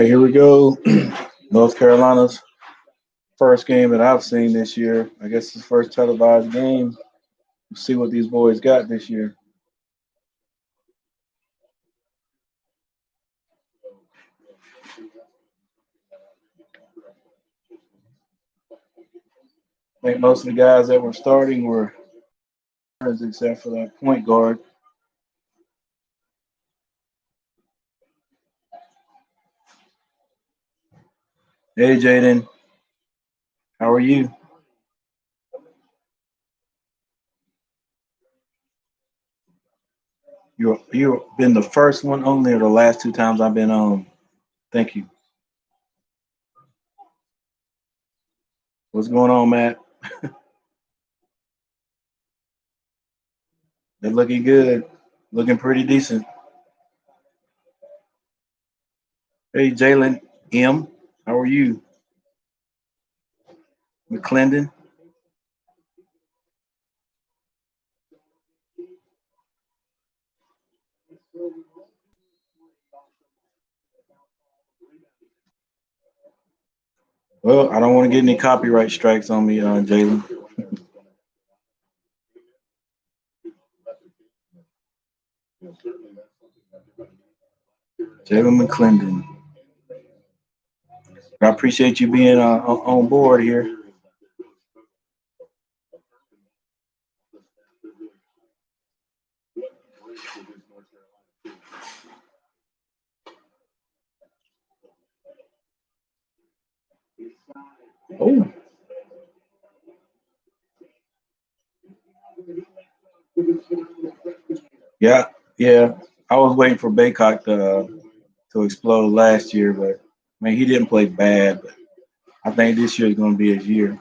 right, here we go. North Carolina's first game that I've seen this year. I guess it's the first televised game. We'll see what these boys got this year. I think most of the guys that were starting were except for that point guard. Hey, Jaden, how are you? You've been the first one only, or the last two times I've been on. Thank you. What's going on, Matt? They're looking good, looking pretty decent. Hey, Jalen M, how are you? McClendon. Well, I don't want to get any copyright strikes on me, Jalen. Jalen McClendon. I appreciate you being on board here. Oh, yeah, yeah. I was waiting for Baycock to explode last year, but I mean he didn't play bad. But I think this year is going to be his year.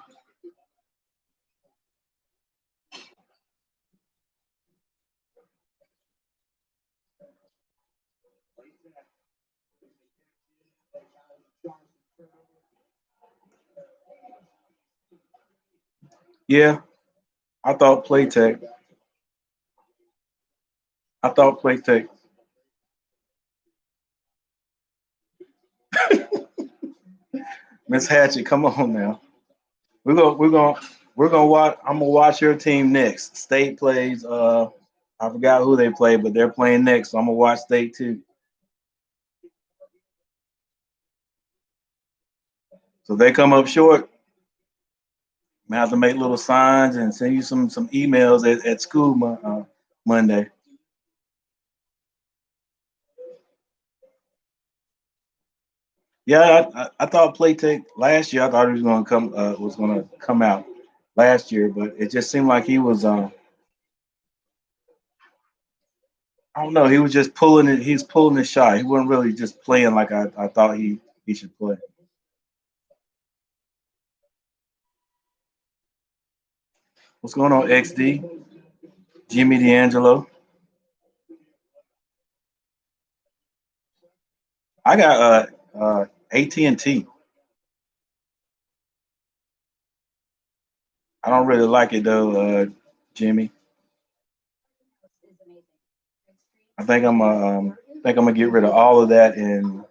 Yeah, I thought Playtech. I thought Playtech. Miss Hatchet, come on now. We're gonna watch. I'm gonna watch your team next. State plays. I forgot who they play, but they're playing next. So I'm gonna watch State too. So if they come up short, I have to make little signs and send you some emails at school Monday. Yeah, I thought Playtech last year. I thought he was gonna come out last year, but it just seemed like he was. I don't know. He was just pulling it. He's pulling the shot. He wasn't really just playing like I thought he should play. What's going on, XD? Jimmy D'Angelo. I got AT&T. I don't really like it though, Jimmy. I think I'm gonna get rid of all of that and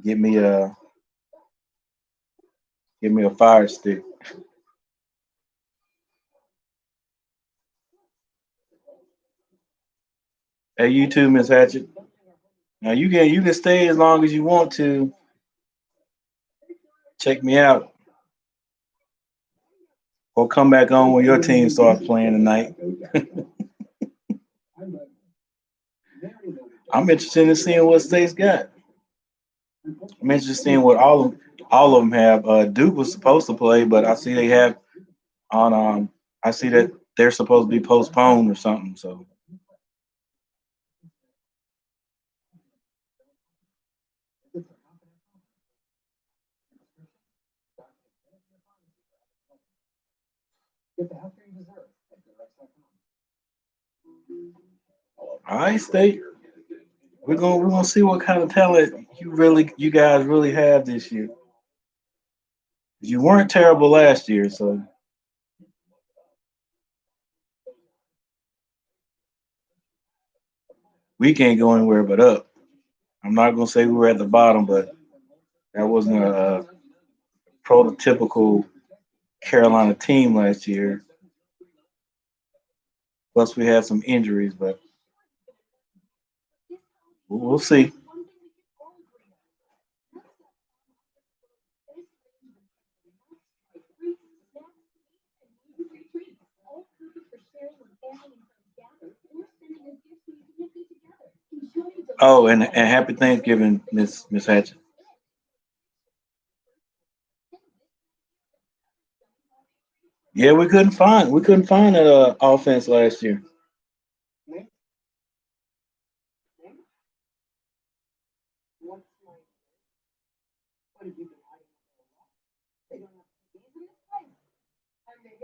get me a get me a Fire Stick. Hey, you too, Miss Hatchet. Now you can stay as long as you want to. Check me out or come back on when your team starts playing tonight. I'm interested in seeing what State's got. I'm interested in what all of them have. Duke was supposed to play, but I see they have on. I see that they're supposed to be postponed or something. So all right, State. We're gonna see what kind of talent you guys really have this year. You weren't terrible last year, so we can't go anywhere but up. I'm not gonna say we were at the bottom, but That wasn't a prototypical Carolina team last year. Plus, we had some injuries, but we'll see. Oh, and happy Thanksgiving, Miss Hatch. Yeah, we couldn't find that offense last year.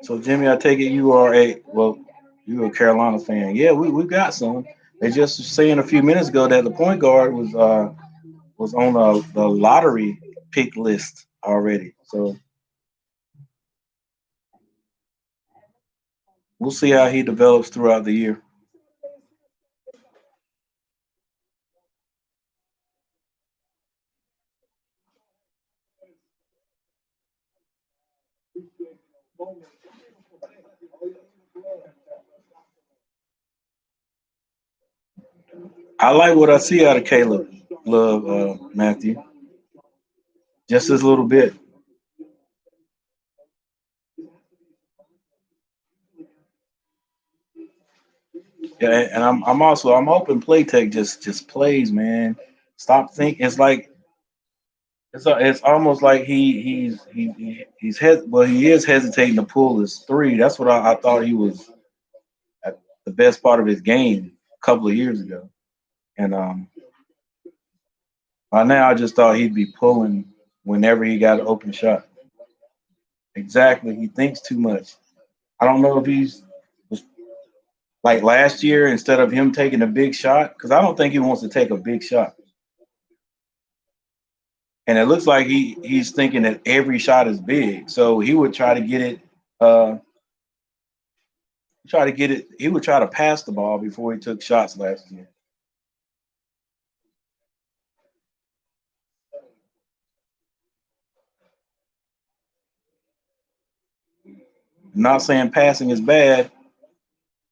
So Jimmy, I take it you're a Carolina fan. Yeah, we got some. They just saying a few minutes ago that the point guard was on the lottery pick list already. So we'll see how he develops throughout the year. I like what I see out of Caleb Love, Matthew. Just this little bit. Yeah, and I'm hoping Playtech just plays, man. Stop thinking. It's almost like he is hesitating to pull his three. That's what I thought he was at the best part of his game a couple of years ago. And by now I just thought he'd be pulling whenever he got an open shot. Exactly. He thinks too much. I don't know if he's like last year instead of him taking a big shot, because I don't think he wants to take a big shot. And it looks like he's thinking that every shot is big. So he would try to get it he would try to pass the ball before he took shots last year. I'm not saying passing is bad,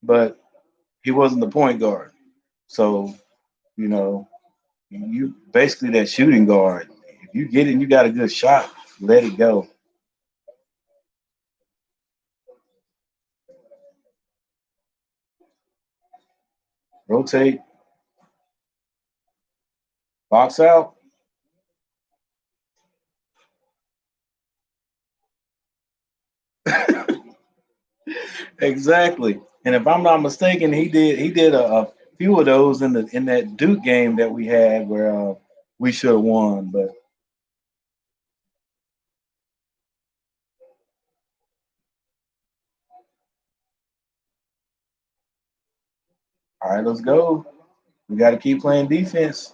but he wasn't the point guard. So, you know, you basically that shooting guard. If you get it and you got a good shot, let it go. Rotate, box out. Exactly. And if I'm not mistaken, he did a few of those in that Duke game that we had where we should have won. But all right, let's go. We got to keep playing defense.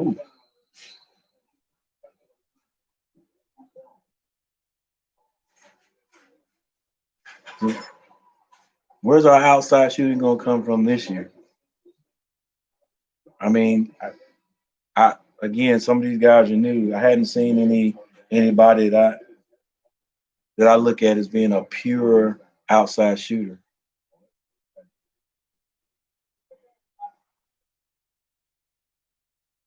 Ooh. Where's our outside shooting gonna come from this year? I mean, I again, some of these guys are new. I hadn't seen anybody that I look at as being a pure outside shooter.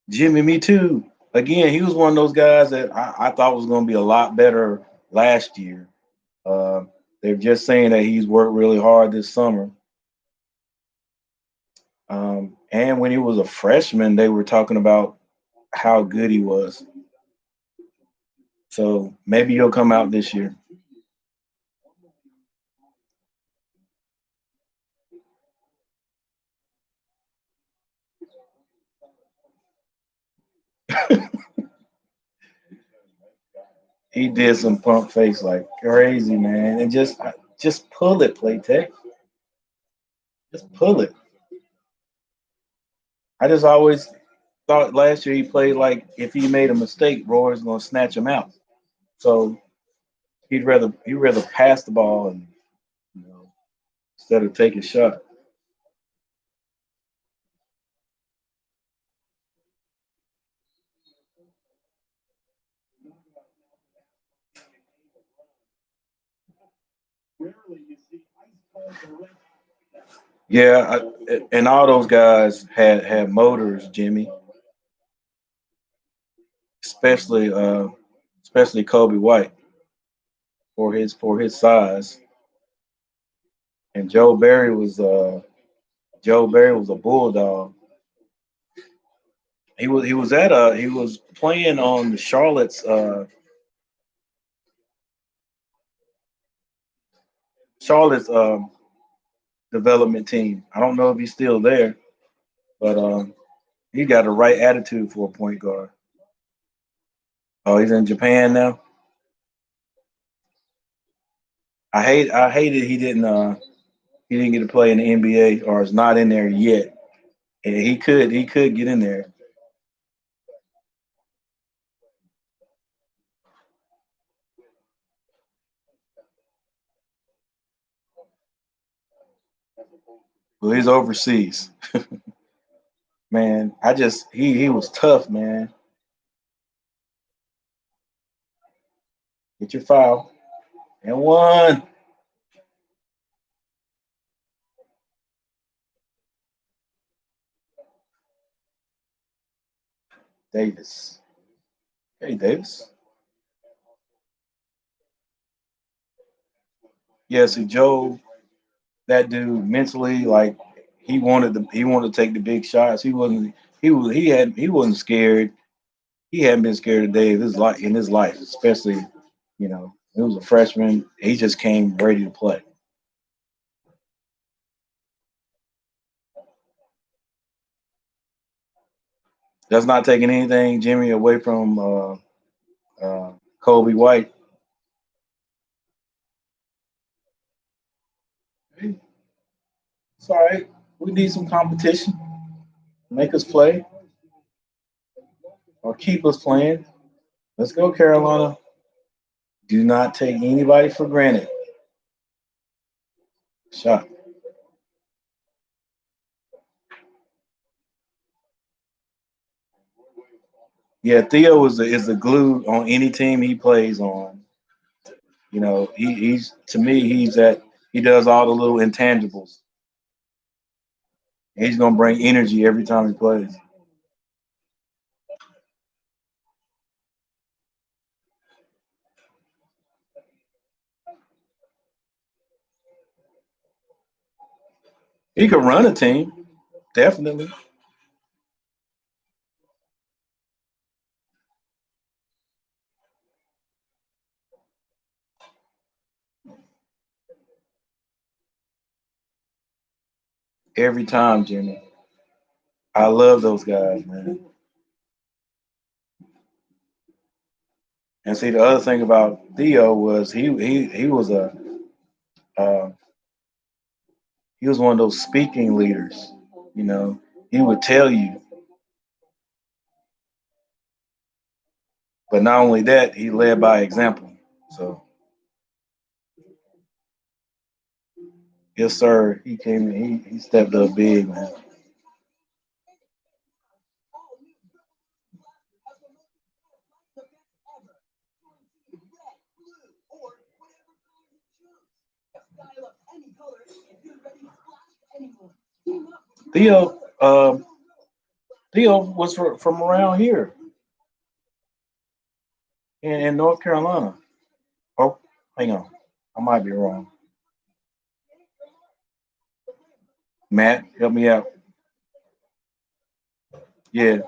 Jimmy, me too. Again, he was one of those guys that I thought was going to be a lot better last year. Uh, they're just saying that he's worked really hard this summer. And when he was a freshman, they were talking about how good he was. So maybe he'll come out this year. He did some pump face like crazy, man, and just pull it, play tech. Just pull it. I just always thought last year he played like if he made a mistake, Roy's gonna snatch him out. So he'd rather pass the ball and you know instead of take a shot. Yeah, and all those guys had motors, Jimmy, especially especially Kobe White for his size, and Joe Barry was a bulldog. He was playing on the Charlotte's development team. I don't know if he's still there, but he got the right attitude for a point guard. Oh, he's in Japan now. I hated he didn't get to play in the NBA or is not in there yet. And he could get in there. Well, he's overseas. Man, he was tough, man. Get your foul. And one. Davis. Hey Davis. Yeah, see Joe, that dude mentally, like he wanted to take the big shots. He wasn't scared. He hadn't been scared a day of his life, especially, he was a freshman. He just came ready to play. That's not taking anything, Jimmy, away from Kobe White. Hey, it's all right. We need some competition. Make us play or keep us playing. Let's go, Carolina. Do not take anybody for granted. Shot. Yeah, Theo is the glue on any team he plays on. He's to me he does all the little intangibles. He's gonna bring energy every time he plays. He could run a team, definitely. Every time, Jimmy. I love those guys, man. And see, the other thing about Theo was uh, he was one of those speaking leaders. You know, he would tell you, but not only that, he led by example. So, yes, sir. He came in. He stepped up big, man. Theo, Theo was from around here in North Carolina. Oh, hang on, I might be wrong. Matt, help me out. Yeah,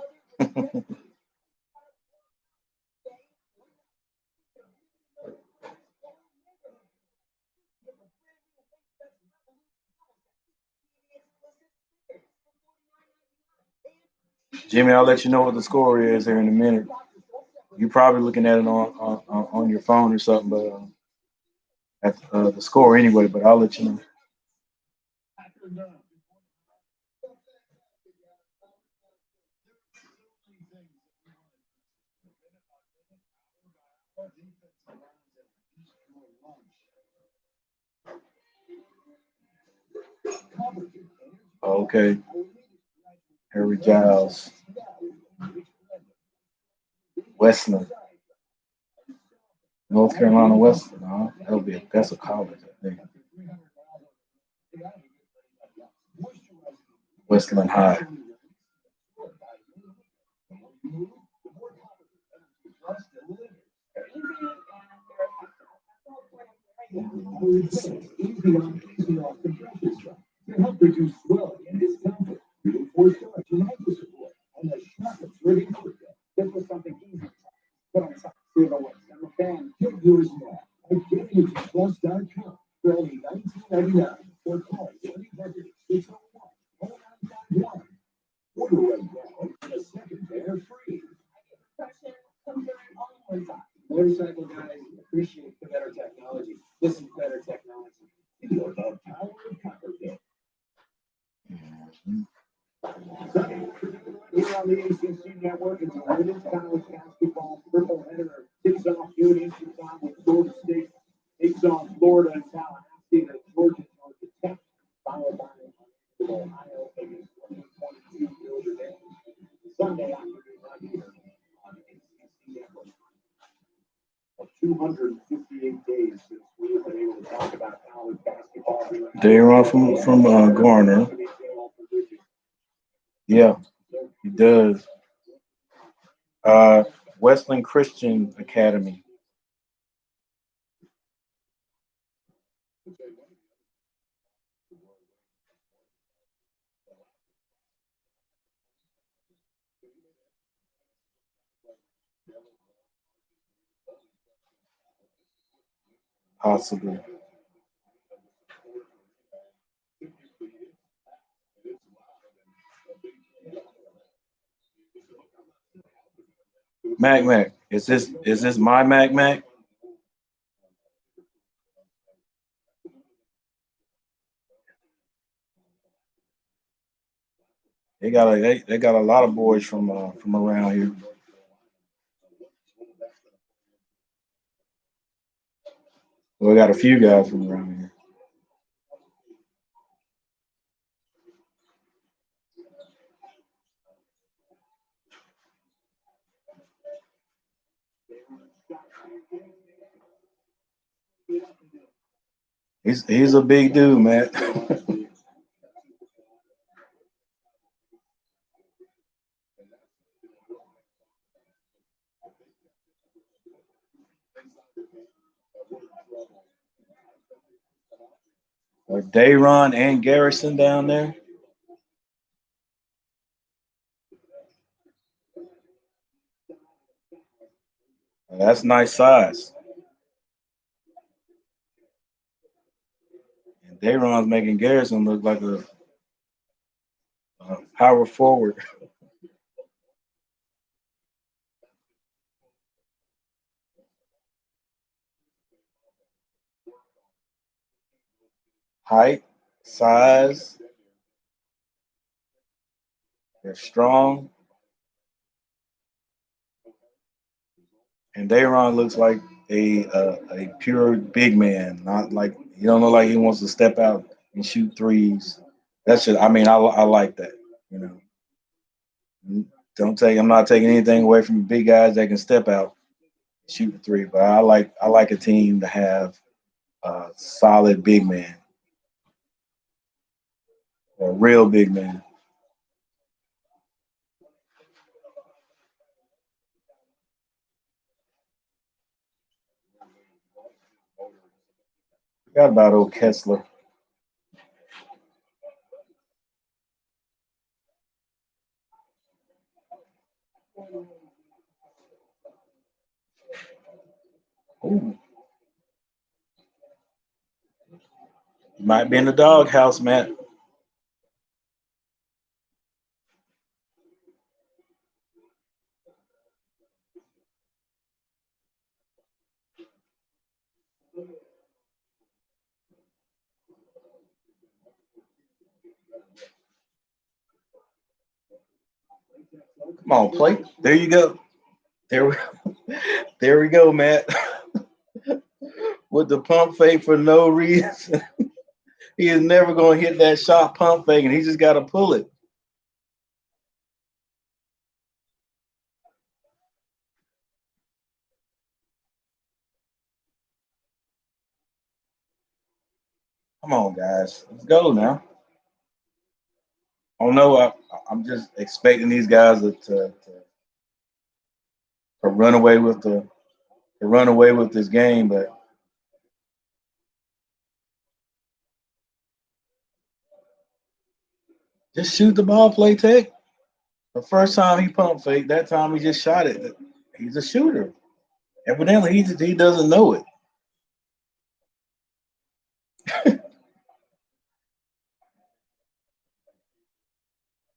Jimmy, I'll let you know what the score is here in a minute. You're probably looking at it on your phone or something, but at the score anyway. But I'll let you know. Okay, Harry Giles, Westland, North Carolina Westland. That's a college, I think. Westland High. Dayron from Garner. Yeah, he does. Uh, Westland Christian Academy. Possibly. Mac Mac. Is this my Mac Mac? They got a lot of boys from around here. Well, we got a few guys from around here. He's a big dude, man. Dayron and Garrison down there. That's nice size. And Dayron's making Garrison look like a power forward. Height, size, they're strong. And Dayron looks like a pure big man, not like he don't look like he wants to step out and shoot threes. That's just, I mean, I like that. You know, don't take. I'm not taking anything away from big guys that can step out, and shoot the three, but I like a team to have a solid big man, a real big man. Forgot about old Kessler. Ooh, he might be in the doghouse, Matt. Come on, play. There you go. There we go. There we go, Matt. With the pump fake for no reason. He is never going to hit that shot pump fake, and he just got to pull it. Come on, guys. Let's go now. I don't know. I'm just expecting these guys to run away with this game, but just shoot the ball, play tech. The first time he pump fake, that time he just shot it. He's a shooter. Evidently, he doesn't know it.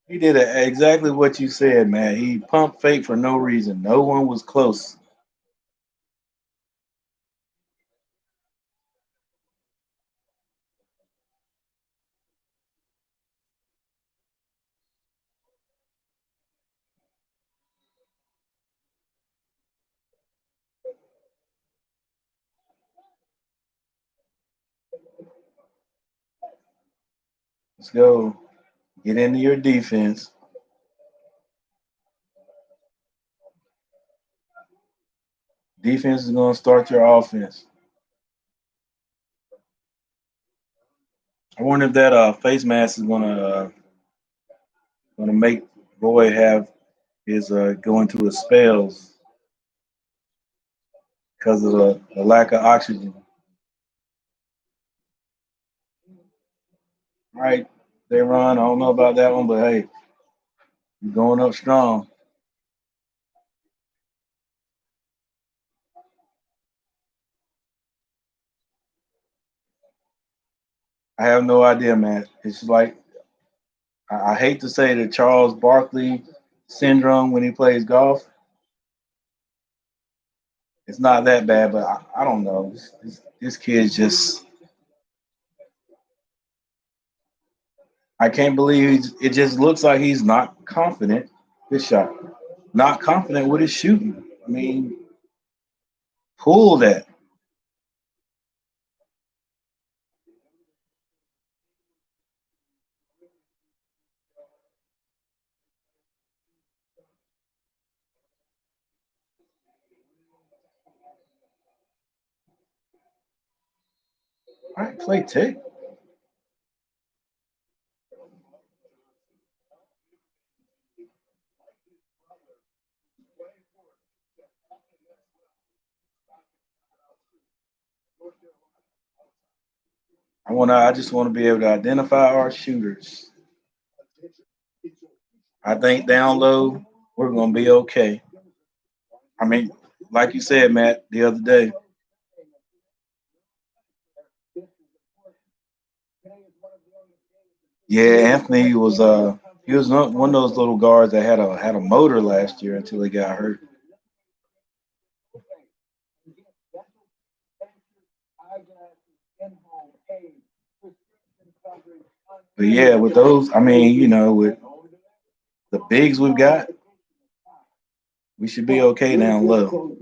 He did exactly what you said, man. He pumped fake for no reason. No one was close. Let's go. Get into your defense. Defense is going to start your offense. I wonder if that face mask is gonna make Roy have his go into his spells because of the lack of oxygen. All right, they run. I don't know about that one, but hey, you're going up strong. I have no idea, man. It's like I hate to say the Charles Barkley syndrome when he plays golf. It's not that bad, but I don't know. This kid's just. I can't believe it just looks like he's not confident. This shot, not confident with his shooting. I mean, pull that. All right, play tick. I just want to be able to identify our shooters. I think down low we're gonna be okay. I mean, like you said, Matt, the other day. Yeah, Anthony was he was one of those little guards that had a motor last year until he got hurt. But yeah, with those, I mean, with the bigs we've got, we should be okay down low.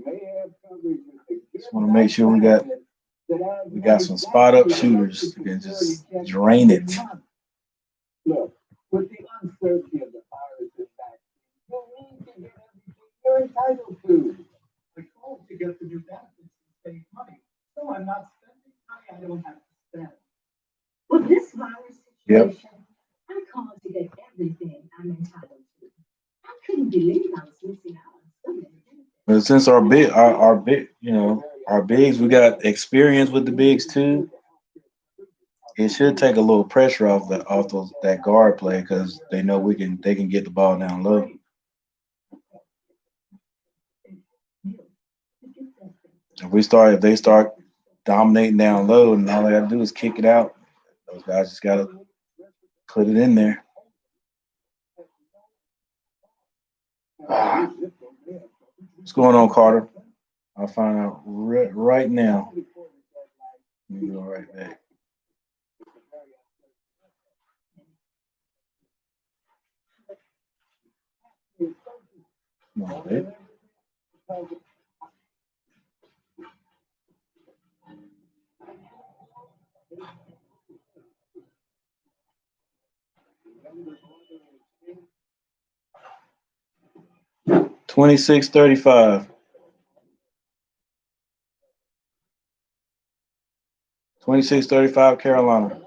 Just want to make sure we got some spot up shooters who can just drain it. Yep. But since our bigs, we got experience with the bigs too. It should take a little pressure off those that guard play because they know they can get the ball down low. If they start dominating down low, and all they got to do is kick it out, those guys just got to put it in there. Ah, what's going on, Carter? I'll find out right now. Let me go right back. Come on, baby. $26.35. 26-35 Carolina.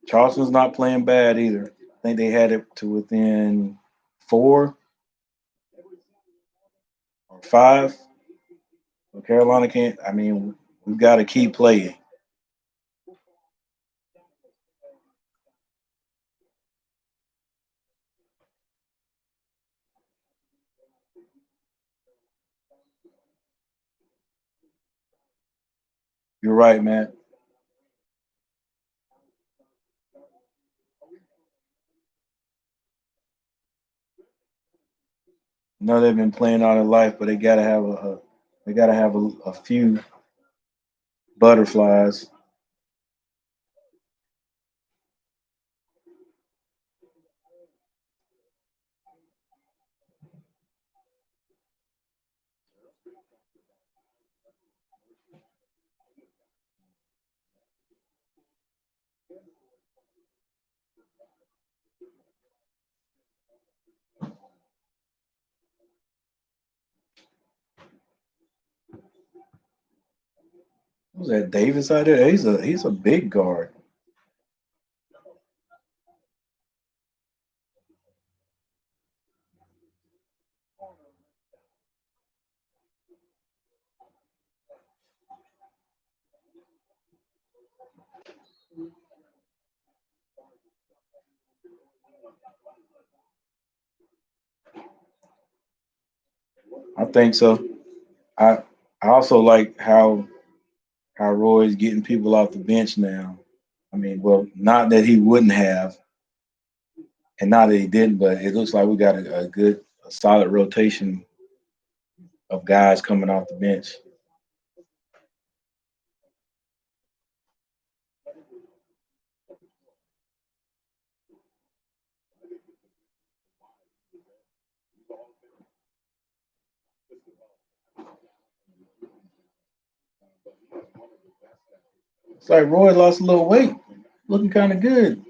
Charleston's not playing bad either. I think they had it to within 4 or 5. So Carolina can't. I mean, we've got to keep playing. You're right, man. I know they've been playing all their life, but they gotta have a few butterflies. Who's that Davis out there? He's a big guard. I think so. I I also like how Roy's getting people off the bench now. I mean, well, not that he wouldn't have, and not that he didn't, but it looks like we got a solid rotation of guys coming off the bench. It's like Roy lost a little weight, looking kind of good.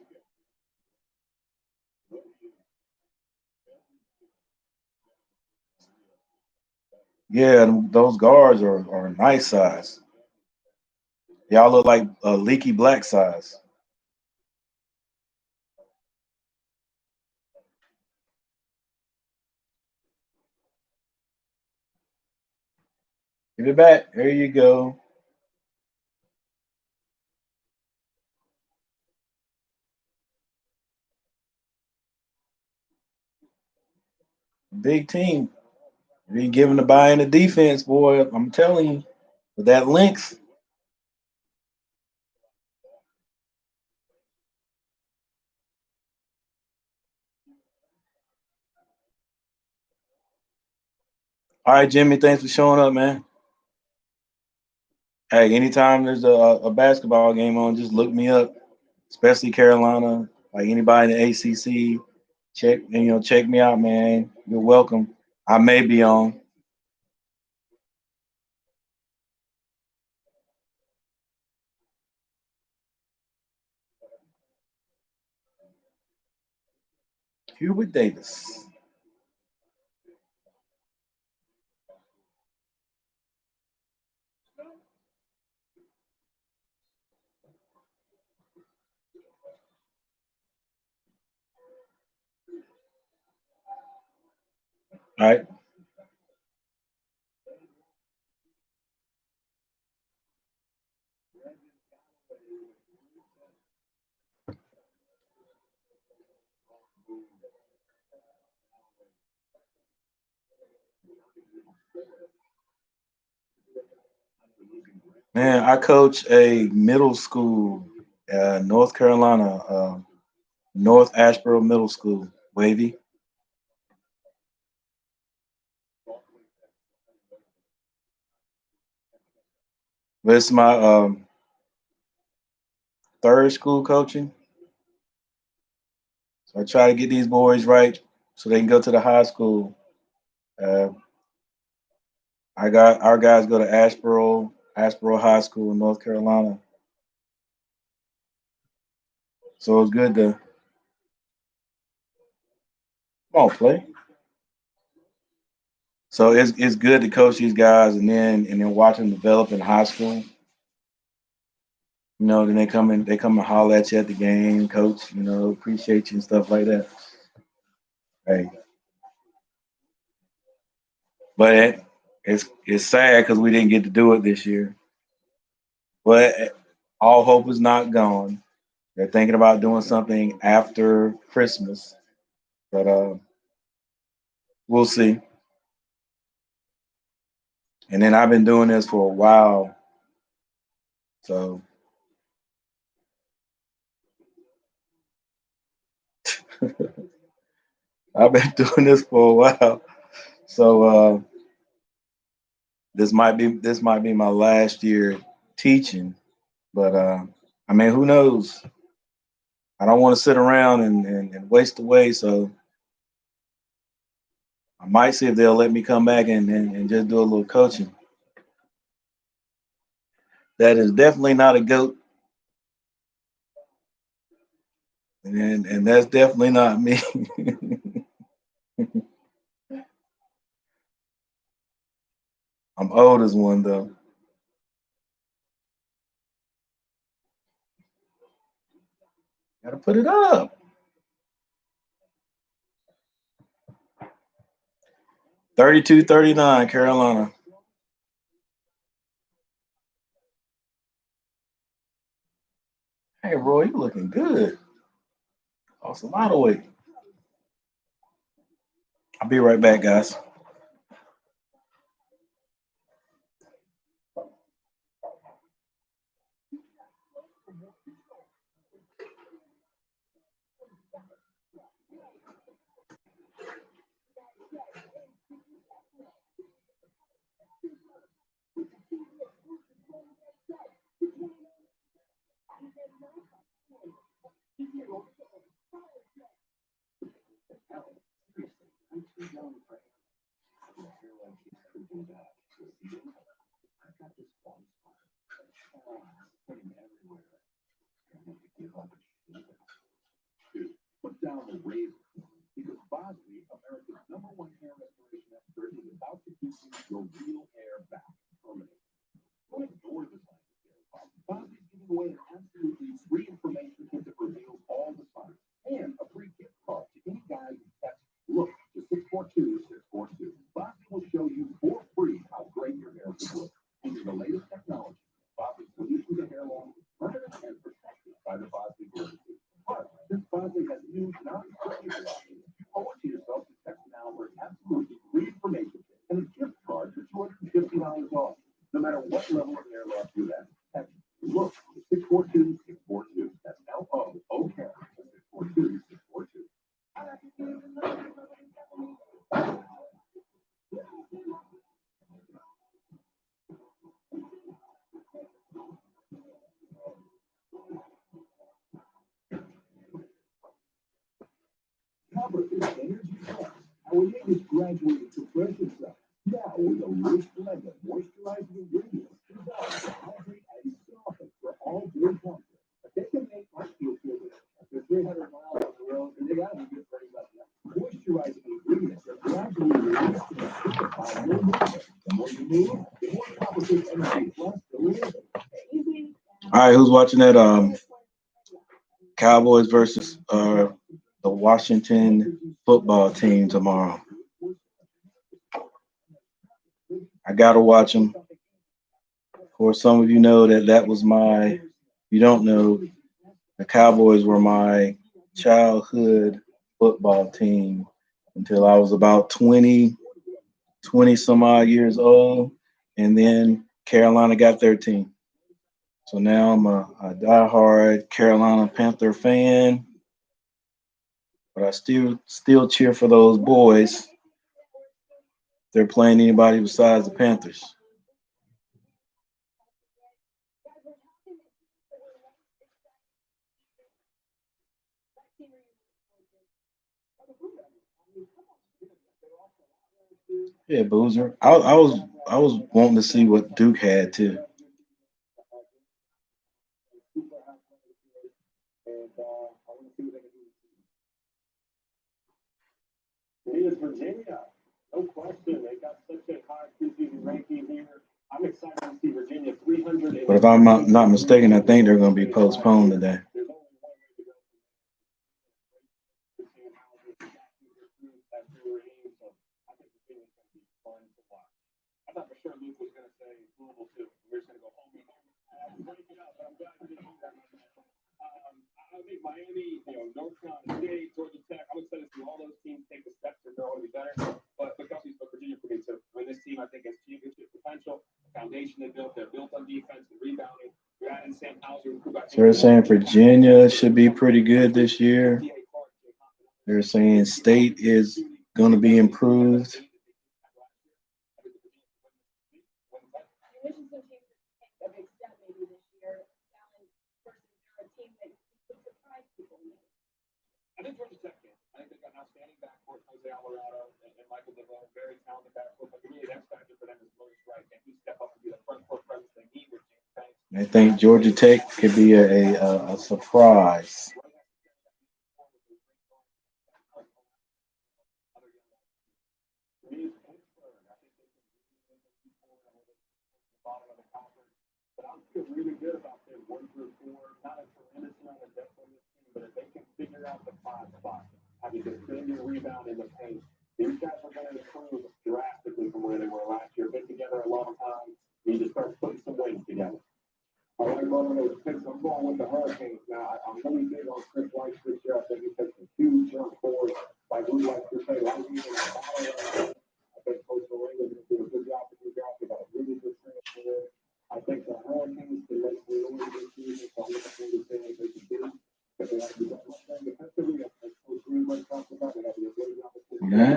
Yeah, those guards are nice size. Y'all look like a leaky black size. Give it back. There you go. Big team. If you give him the buy in the defense, boy, I'm telling you, with that length. All right, Jimmy, thanks for showing up, man. Hey, anytime there's a basketball game on, just look me up, especially Carolina, like anybody in the ACC. Check me out, man. You're welcome. I may be on. Hubert Davis. All right, man. I coach a middle school, North Carolina, North Asheboro Middle School. Wavy. This is my third school coaching. So I try to get these boys right so they can go to the high school. Uh, I got our guys go to Ashboro High School in North Carolina. So it's good to come on play. So it's good to coach these guys and then watch them develop in high school. Then they come and holler at you at the game, coach. Appreciate you and stuff like that. Hey, but it's sad because we didn't get to do it this year. But all hope is not gone. They're thinking about doing something after Christmas, but we'll see. And then I've been doing this for a while, so I've been doing this for a while. So this might be my last year teaching, but I mean, who knows? I don't want to sit around and waste away, so I might see if they'll let me come back and just do a little coaching. That is definitely not a goat, and that's definitely not me. I'm old as one though. Gotta put it up. 32-39, Carolina. Hey, Roy, you looking good. Lost a lot of weight. I'll be right back, guys. All right, who's watching that? Cowboys versus the Washington football team tomorrow. I gotta watch them. Of course, some of you know that was my. You don't know the Cowboys were my childhood football team until I was about 20 some odd years old, and then Carolina got their team. So now I'm a diehard Carolina Panther fan, but I still cheer for those boys. They're playing anybody besides the Panthers. Yeah, Boozer. I was wanting to see what Duke had too. But if I'm not mistaken, I think they're going to be postponed today. So they're saying Virginia should be pretty good this year. They're saying State is going to be improved. I think Georgia Tech could be a surprise.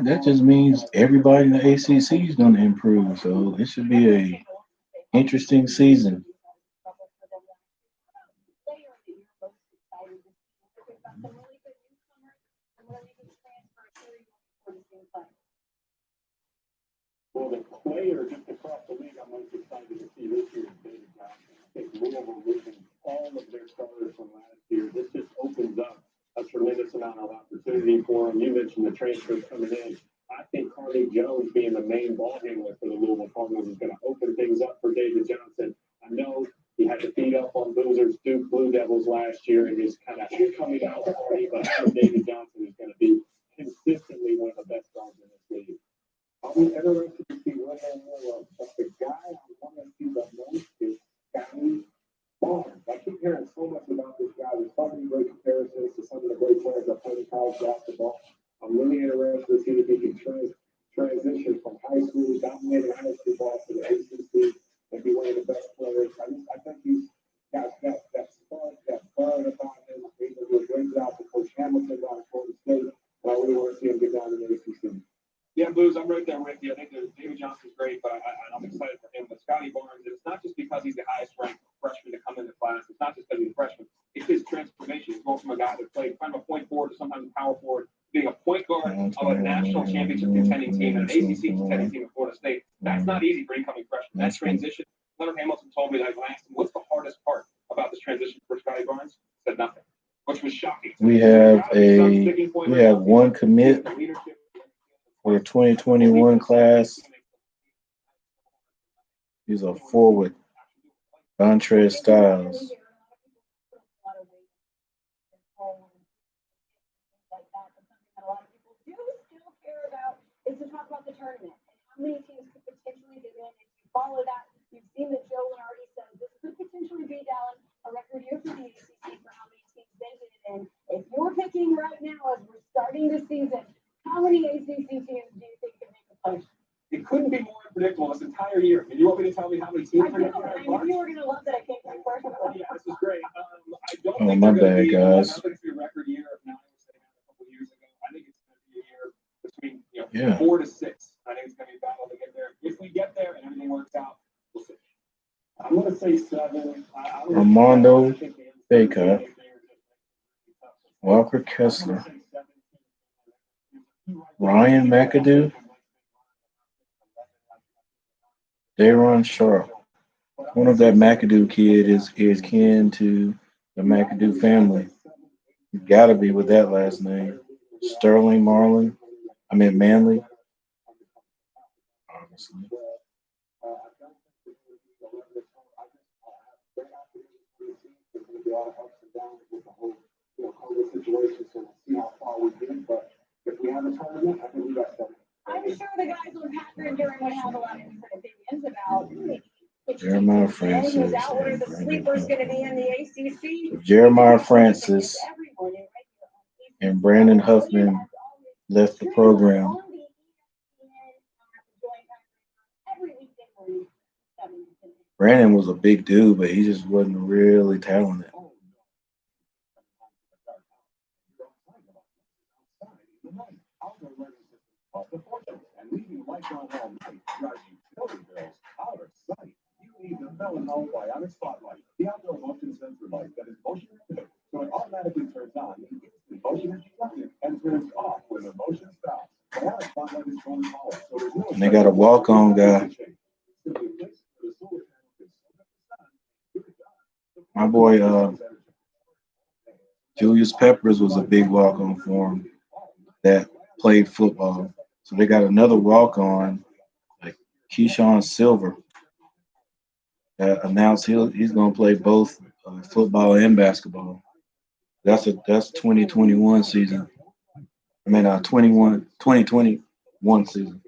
That just means everybody in the ACC is going to improve. So it should be a interesting season. We have one commit for the 2021 class. He's a forward, Dontre Styles. Oh, my bad, guys. Yeah. Armando Baker, Walker Kessler, Ryan McAdoo, Daron Sharp. One of that McAdoo kid is kin to the McAdoo family. You gotta be with that last name. Sterling Marlin. I mean Manley, obviously. Jeremiah Francis Jeremiah Francis and Brandon Huffman left the program. Brandon was a big dude, but he just wasn't really talented. And they got a walk on guy. My boy Julius Peppers was a big walk on for him that played football. So they got another walk on, like Keyshawn Silver, that announced he's going to play both football and basketball. That's 2021 season. I mean, 2021 season.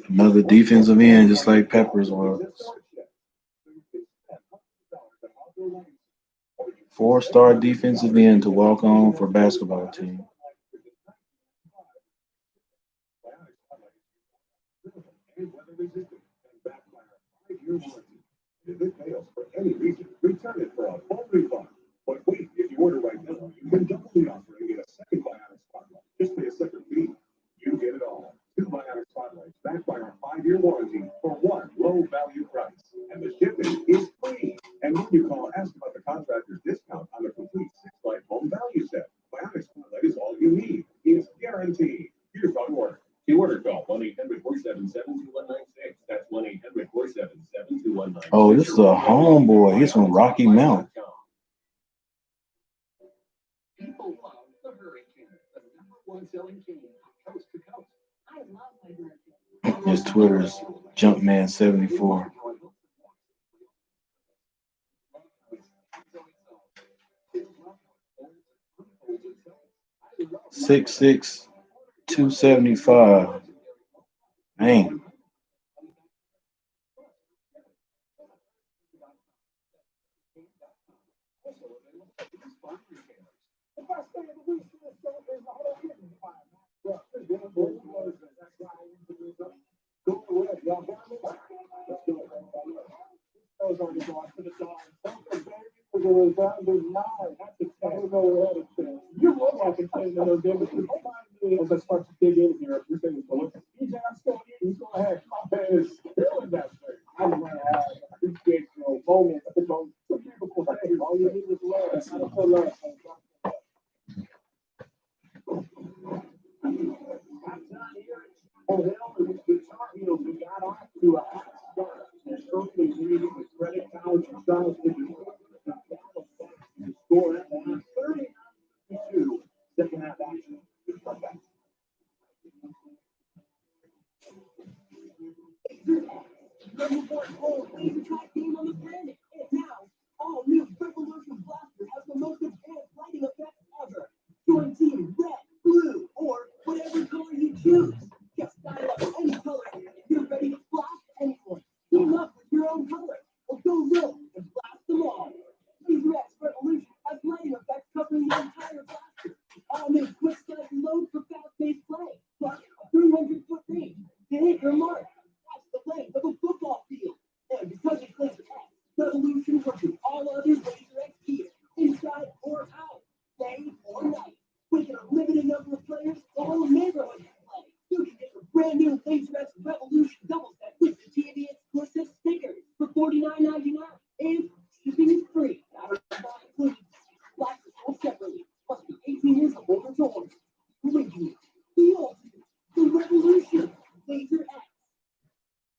Another defensive end, just like Peppers was. Four-star defensive end to walk on for basketball team. Oh, this is a homeboy. He's from Rocky Mount. His Twitter's Jumpman74. 6'6", 275. Man.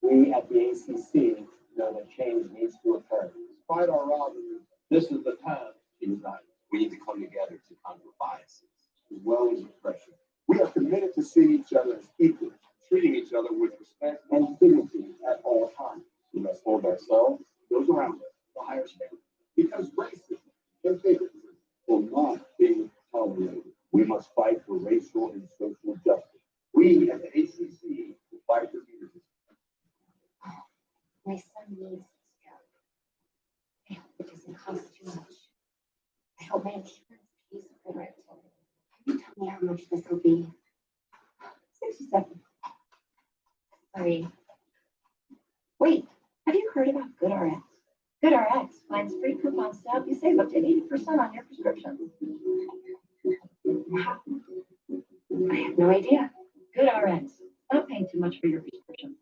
We at the ACC know that change needs to occur. Despite our rivalry, this is the time to unite. We need to come together to conquer biases, as well as oppression. We are committed to seeing each other as equals, treating each other with respect and dignity at all times. We must hold ourselves, those around us, to higher standards, because racism and bigotry will not be tolerated. We must fight for racial and social justice. We at the ACC will fight for leadership. My son needs this job. I hope it doesn't cost too much. I hope my insurance pays for it. Can you tell me how much this will be? 67. Sorry. Wait, have you heard about GoodRx? GoodRx finds free coupons to help you save up to 80% on your prescriptions. How? I have no idea. GoodRx. Not paying too much for your prescription.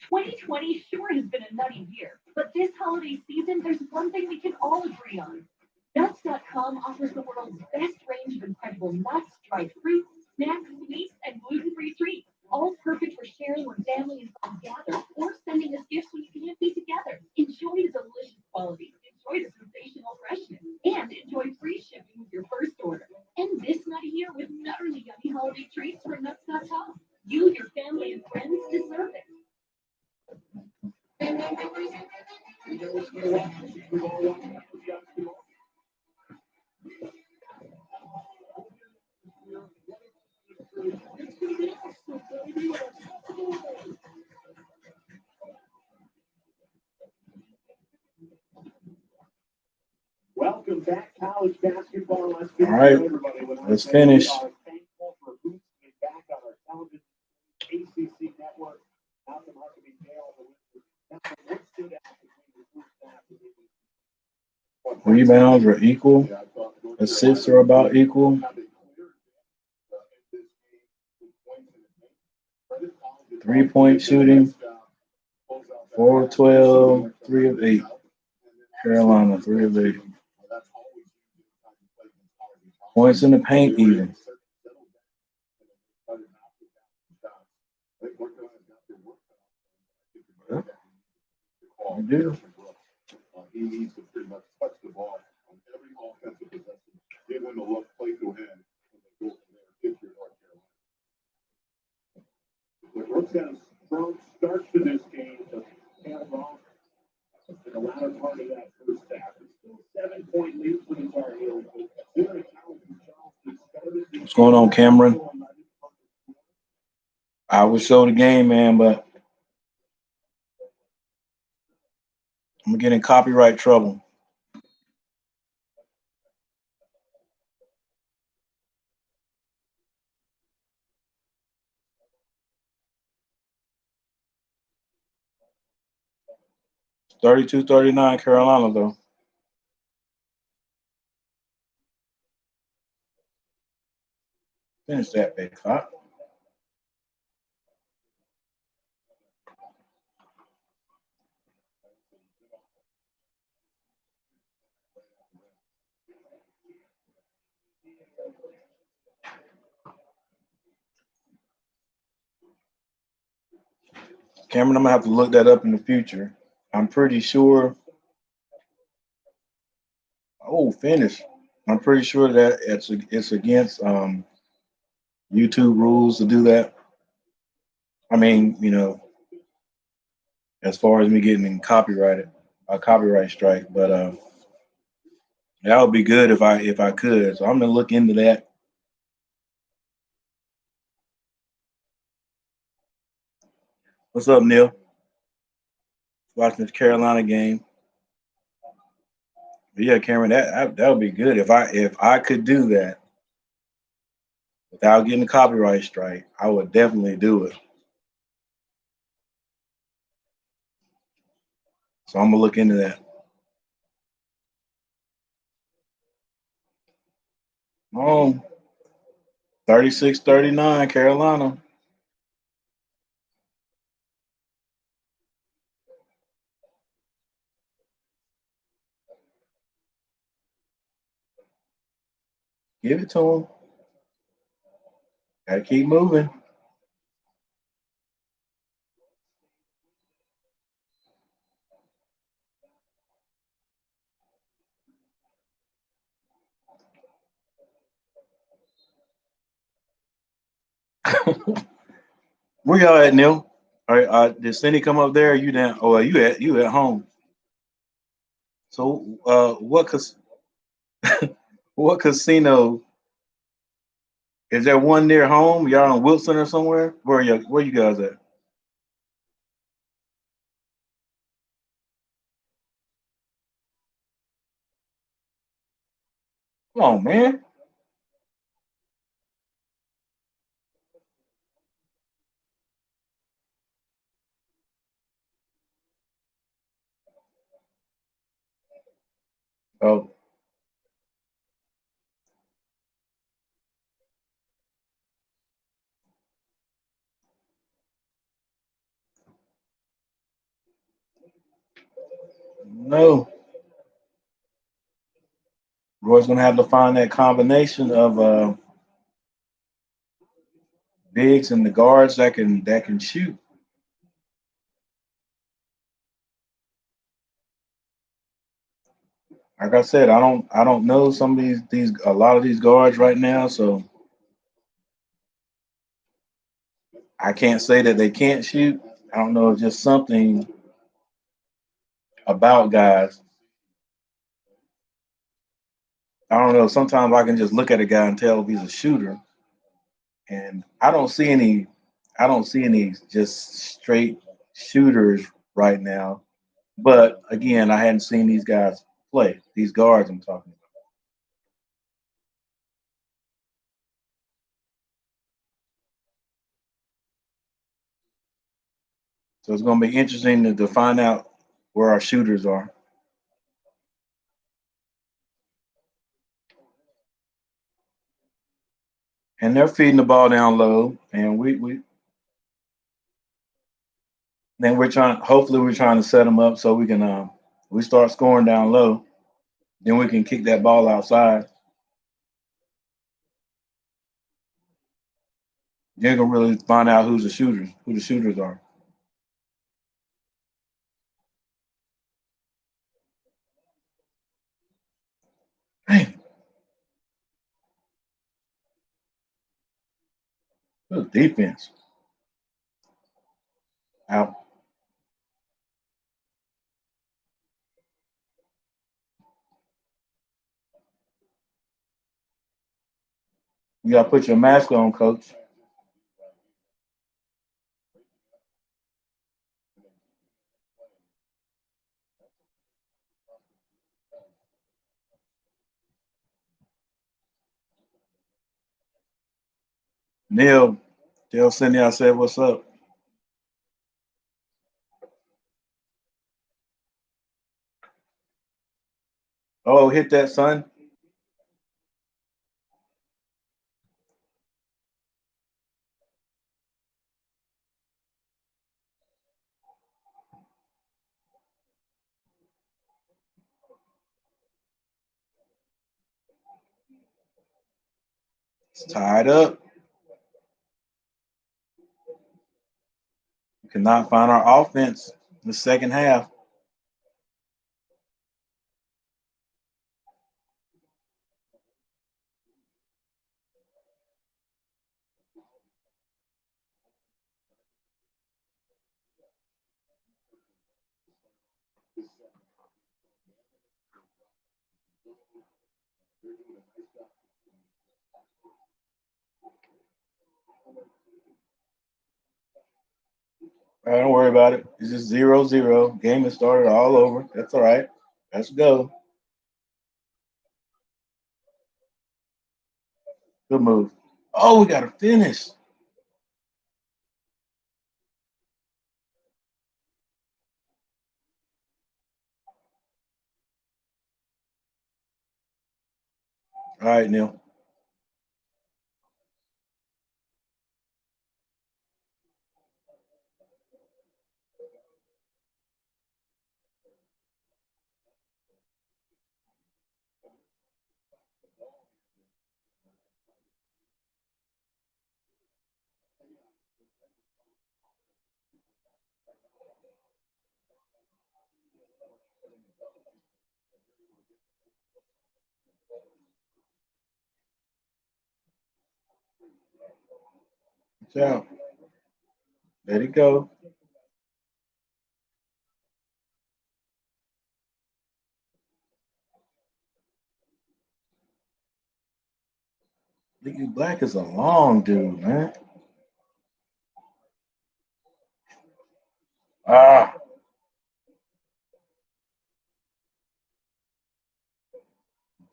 2020 sure has been a nutty year, but this holiday season, there's one thing we can all agree on. Nuts.com offers the world's best range of incredible nuts, dried fruits, snacks, sweets, and gluten-free treats, all perfect for sharing when family and friends gather or sending as gifts when you can't be together. Enjoy the delicious quality, enjoy the sensational freshness, and enjoy free shipping with your first order. End this nutty year with nutterly yummy holiday treats from Nuts.com. You, your family, and friends deserve it. Welcome back, college basketball. All right, let's finish. Thankful for Hoops being back on our television ACC network. Malcolm Huckabee Dale, what stood out between the first half and the Rebounds were equal. Assists are about equal. 3-point shooting. 4 of 12, 3 of 8. Carolina, 3 of 8. Points in the paint even. You do. He needs to pretty much touch the ball on every offensive possession. Give him a look, play through him, and then go from there. Get your North Carolina. The Brooks had a strong start to this game, but tailed off in the latter part of that first half. It's still a 7-point lead for the Tarheels. What's going on, Cameron? I would show the game, man, but I'm gonna get in copyright trouble. It's 32-39 Carolina, though. Finish that, big hot. Cameron, I'm gonna have to look that up in the future. I'm pretty sure. Oh, finish. I'm pretty sure that it's against YouTube rules to do that. I mean, as far as me getting a copyright strike, but that would be good if I could. So I'm gonna look into that. What's up, Neil? Watching this Carolina game. But yeah, Cameron, that would be good if I could do that without getting a copyright strike. I would definitely do it. So I'm gonna look into that. Oh, 36-39 Carolina. Give it to him. Gotta keep moving. Where y'all at, Neil? All right, did Cindy come up there? Or you down? Oh, you at home? So, what casino is there? One near home? Y'all on Wilson or somewhere? Where you guys at? Come on, man. Oh no, Roy's gonna have to find that combination of bigs and the guards that can shoot. Like I said, I don't know some of these a lot of these guards right now, so I can't say that they can't shoot. I don't know, it's just something about guys. I don't know. Sometimes I can just look at a guy and tell if he's a shooter, and I don't see any just straight shooters right now. But again, I hadn't seen these guys play. These guards I'm talking about. So it's going to be interesting to find out where our shooters are. And they're feeding the ball down low, and we then we're trying. Hopefully, we're trying to set them up so we can we start scoring down low. Then we can kick that ball outside. You're gonna really find out who the shooters are. Man, good defense. Out. You gotta put your mask on, coach. Neil, tell Cindy I said what's up. Oh, hit that, son. It's tied up. We cannot find our offense in the second half. All right, don't worry about it. It's just 0-0. Game has started all over. That's all right. Let's go. Good move. Oh, we got to finish. All right, Neil. Watch out. Let it go. Nicky Black is a long dude, man. Ah,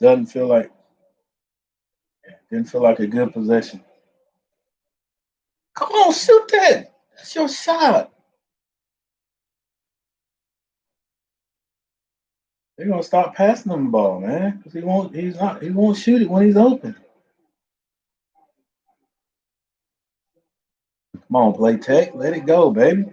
doesn't feel like didn't feel like a good possession. Come on, shoot that. That's your shot. They're gonna stop passing him the ball, man. Cause he won't shoot it when he's open. Come on, play tech. Let it go, baby.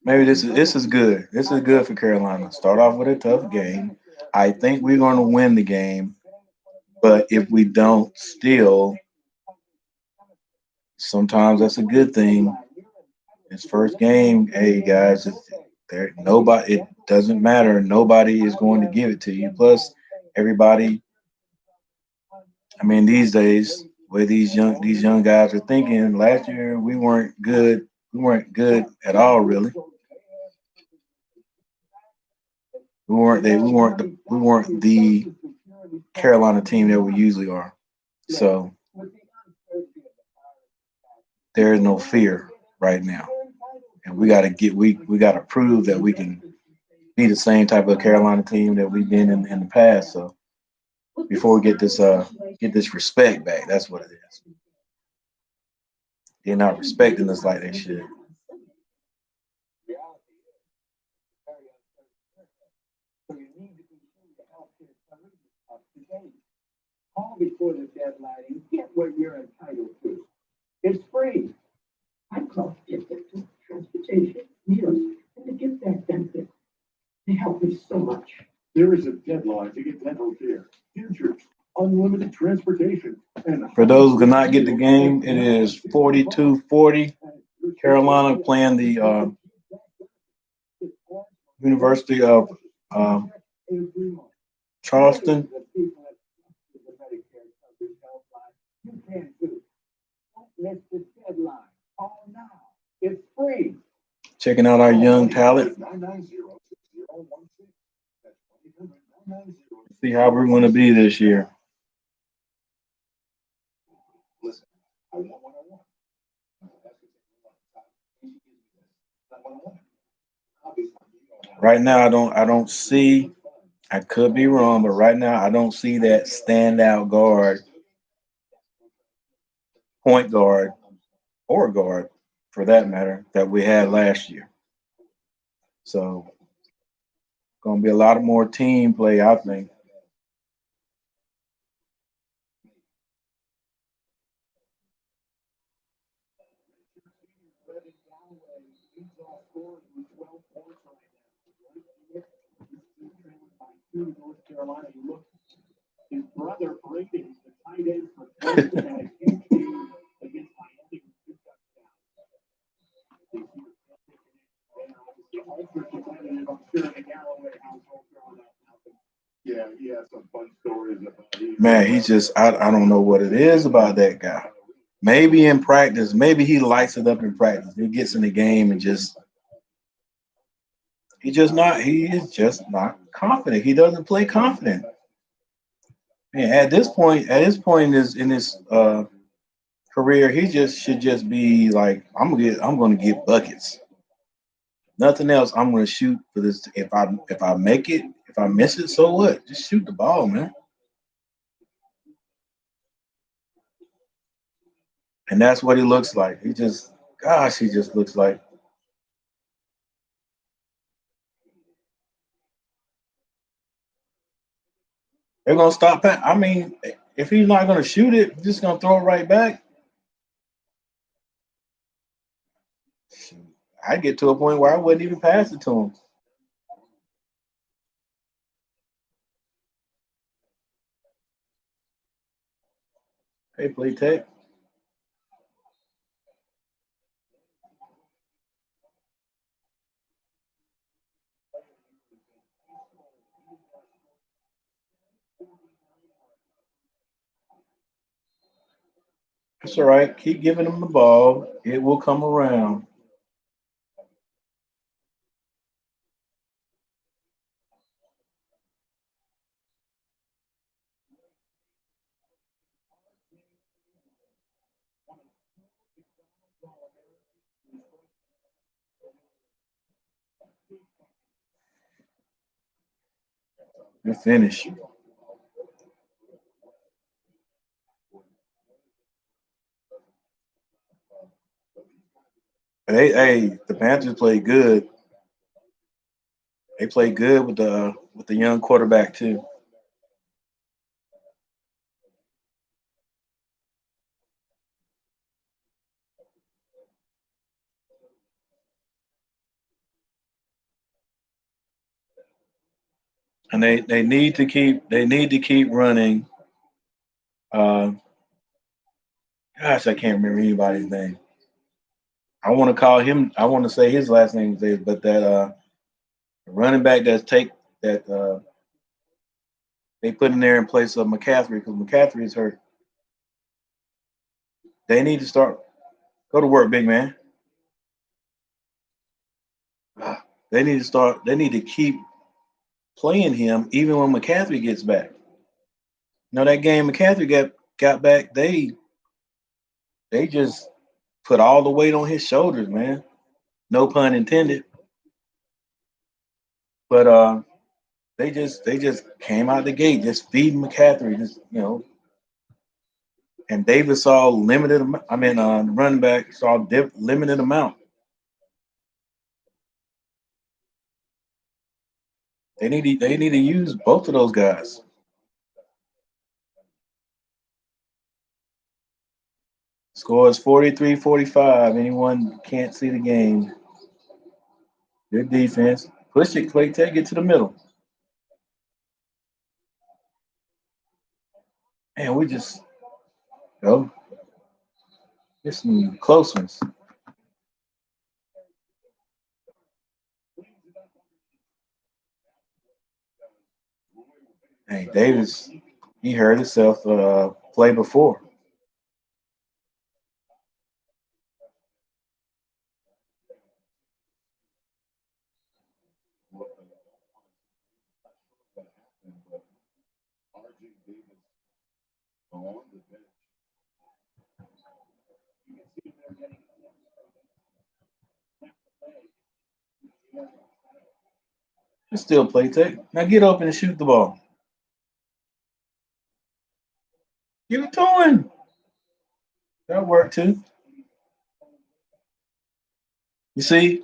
Maybe this is good. This is good for Carolina. Start off with a tough game. I think we're going to win the game, but if we don't, still, sometimes that's a good thing. It's first game. Hey guys, there nobody. It doesn't matter. Nobody is going to give it to you. Plus, everybody. I mean, these days, where these young guys are thinking. Last year we weren't good. We weren't good at all, really. We weren't the Carolina team that we usually are. So there is no fear right now, and we got to prove that we can be the same type of Carolina team that we've been in the past. So before we get this respect back, that's what it is. They're not respecting us like they should. So you need to be sure your healthcare coverage is up to date. Call before the deadline and get what you're entitled to. It's free. I call to get dental, transportation, meals, and the gift back benefit. They help me so much. There is a deadline to get dental care, futures, unlimited transportation, and For those who cannot get the game, it is 42-40. Carolina playing the University of um, Charleston. You can too. Don't miss the deadline. Call now. It's free. Checking out our young talent. 990-6016. That's 800-990. See how we're going to be this year. Listen, I want what I want. That's not what I want. Obviously, you don't have Right now, I don't see. I could be wrong, but right now I don't see that standout guard, point guard, or guard, for that matter, that we had last year. So, gonna be a lot of more team play, I think. North Carolina. You look, his brother Brady, the tight end for Charleston, had a huge game against Miami. Ultra competitive, I'm sure, in the Galloway household growing up. Yeah, he has some fun stories about him. Man, he just I don't know what it is about that guy. Maybe in practice, maybe he lights it up in practice. He gets in the game and he is just not confident. He doesn't play confident. And at this point in his career, he just should just be like, I'm gonna get buckets. Nothing else. I'm gonna shoot for this. If I make it, if I miss it, so what? Just shoot the ball, man. And that's what he looks like. He just looks like they're gonna stop. I mean, if he's not gonna shoot it, just gonna throw it right back. I get to a point where I wouldn't even pass it to him. Hey, play tech. It's all right. Keep giving them the ball. It will come around. Good finish. But hey, the Panthers played good. They played good with the young quarterback too. And they need to keep running. Uh, gosh, I can't remember anybody's name. I want to call him. I want to say his last name is, but that running back that they put in there in place of McCaffrey because McCaffrey is hurt. They need to start go to work, big man. They need to start. They need to keep playing him even when McCaffrey gets back. That game McCaffrey got back. They just put all the weight on his shoulders, man. No pun intended. But they just came out the gate, just feeding McCaffrey, and Davis saw limited. I mean, the running back saw limited amount. They need to use both of those guys. Score is 43-45. Anyone can't see the game. Good defense. Push it, Clay. Take it to the middle. Man, we just go. Get some close ones. Hey, Davis, he hurt himself play before. Just still play take. Now get open and shoot the ball. Give it to him. That worked too. You see,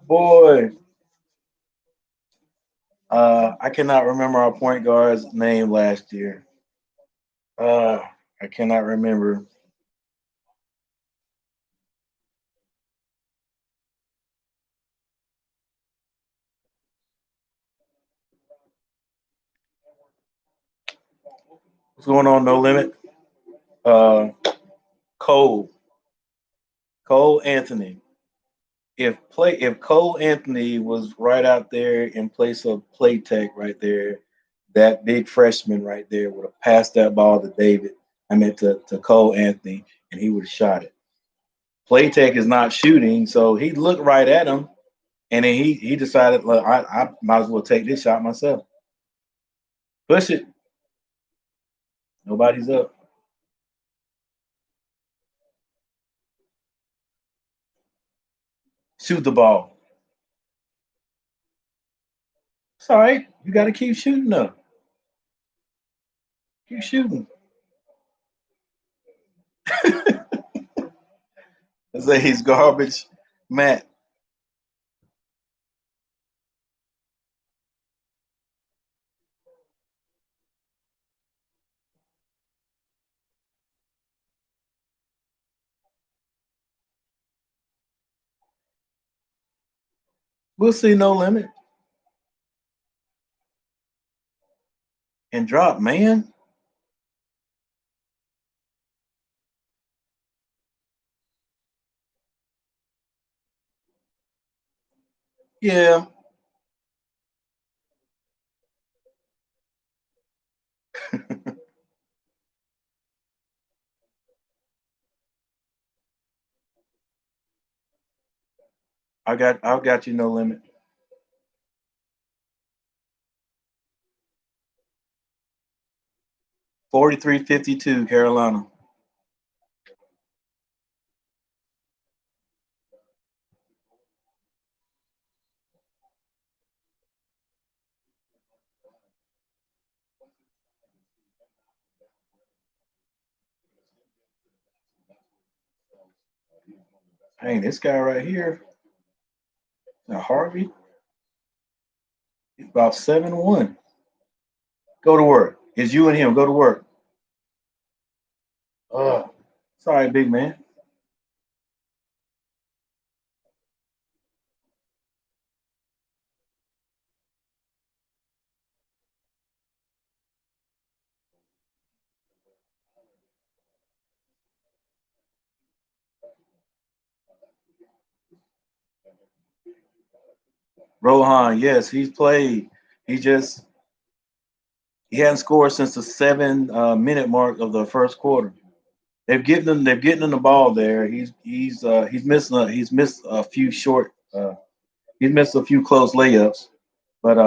boy, I cannot remember our point guard's name last year. Uh, I cannot remember. What's going on? No limit. Uh, Cole, Cole Anthony. If Cole Anthony was right out there in place of Playtech right there, that big freshman right there would have passed that ball to David. I meant to Cole Anthony, and he would have shot it. Playtech is not shooting, so he looked right at him, and then he decided, look, I might as well take this shot myself. Push it. Nobody's up. Shoot the ball. It's all right. You got to keep shooting though. Keep shooting. Say he's garbage, Matt. We'll see. No limit and drop, man. Yeah. I got you no limit. 43-52 Carolina. Hey, this guy right here, Harvey, he's about 7-1. Go to work. It's you and him. Go to work. Sorry, big man. Rohan, yes, he's played. He just he hadn't scored since the 7 minute mark of the first quarter. They've getting him the ball there. He's missed a few short he's missed a few close layups, but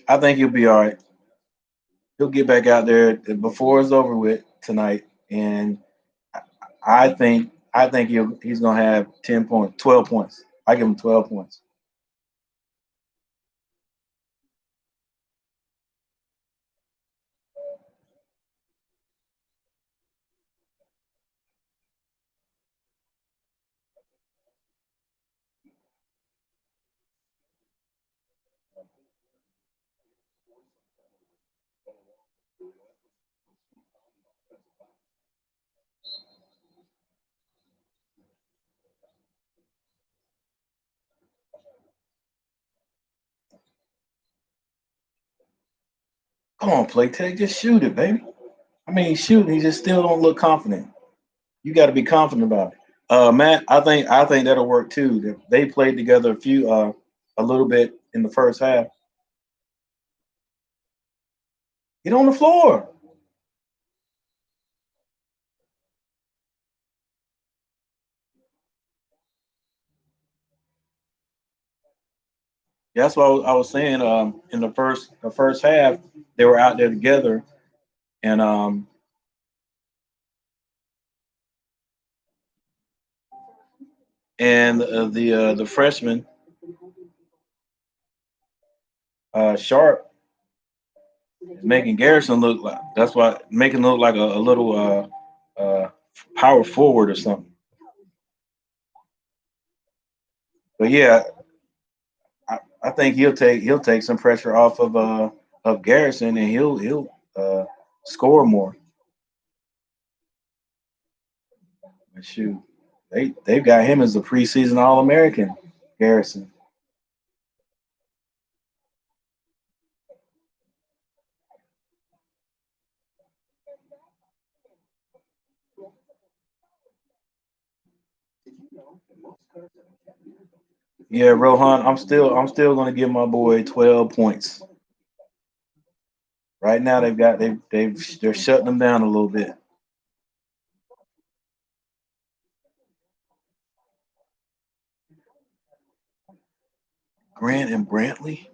I think he'll be all right. He'll get back out there before it's over with tonight, and I think he's gonna have 10 points, 12 points. I give him 12 points. Come on, play tech, just shoot it, baby. I mean, he's shooting. He just still don't look confident. You got to be confident about it. Matt, I think that'll work too. They played together a little bit in the first half. Get on the floor. Yeah, that's what I was saying. In the first half, they were out there together, and the freshman Sharp is making Garrison look like that's why making him look like a little power forward or something. But yeah, I think he'll take some pressure off of Garrison, and he'll score more. But shoot, they've got him as a preseason All American, Garrison. Yeah, Rohan, I'm still gonna give my boy 12 points. Right now they're shutting them down a little bit. Grant and Brantley.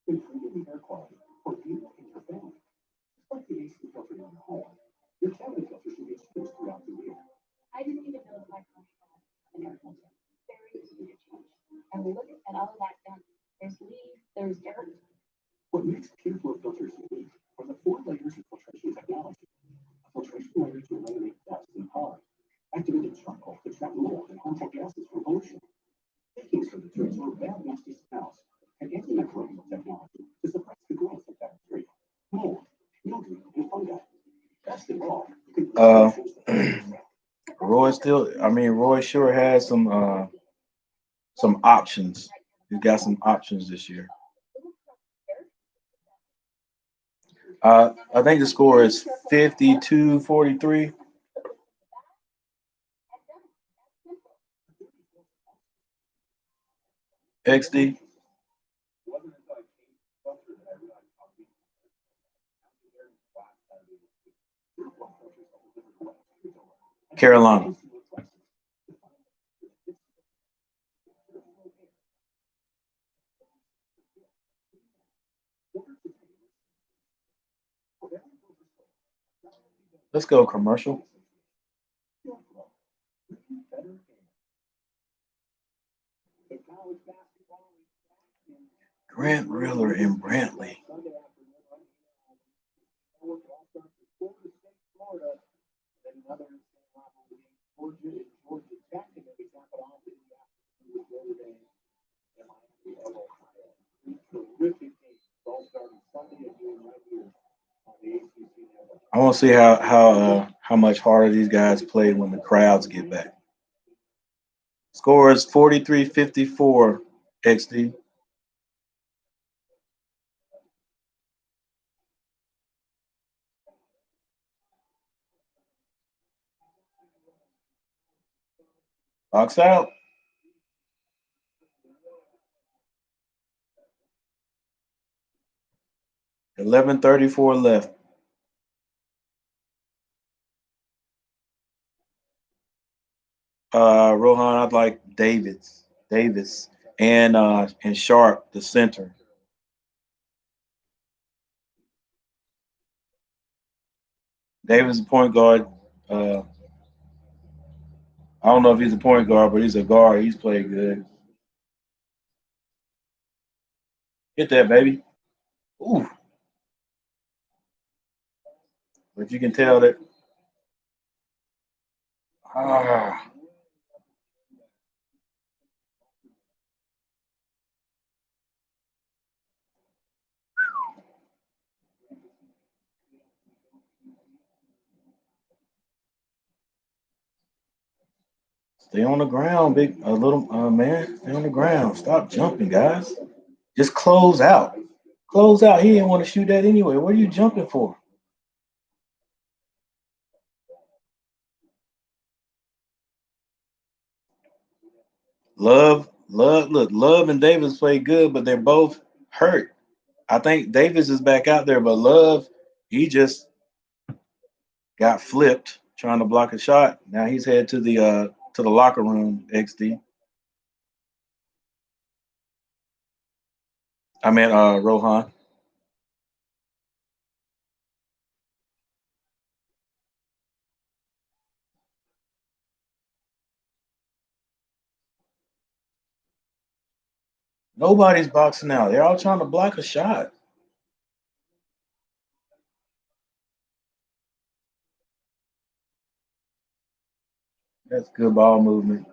I didn't even know my car had an air filter. Very easy to change. And look at all of that done. There's leaves, there's dirt. What makes pure flow filters unique are the four layers of filtration technology. A filtration layer to eliminate dust and pollen. Activated charcoal to trap mold and harmful gases from pollution. Baking soda to absorb bad nasty smells. And antimicrobial technology to suppress the growth of bacteria, mold, mildew, and fungi. Best of all, you can Uh, change the Roy Roy sure has some options. He's got some options this year. I think the score is 52-43. XD. Carolina. Let's go commercial. Grant Riller and Brantley. I want to see how much harder these guys play when the crowds get back. Score is 43-54 XD. Box out. 11:34 left. Rohan, I'd like Davis, and Sharp, the center. Davis, the point guard. Uh, I don't know if he's a point guard, but he's a guard. He's played good. Hit that, baby. Ooh, but you can tell that. Ah, stay on the ground, big a little man. Stay on the ground. Stop jumping, guys. Just close out. Close out. He didn't want to shoot that anyway. What are you jumping for? Look, Love and Davis play good, but they're both hurt. I think Davis is back out there, but Love, he just got flipped trying to block a shot. Now he's headed to the locker room, XD. I mean Rohan. Nobody's boxing out. They're all trying to block a shot. That's good ball movement.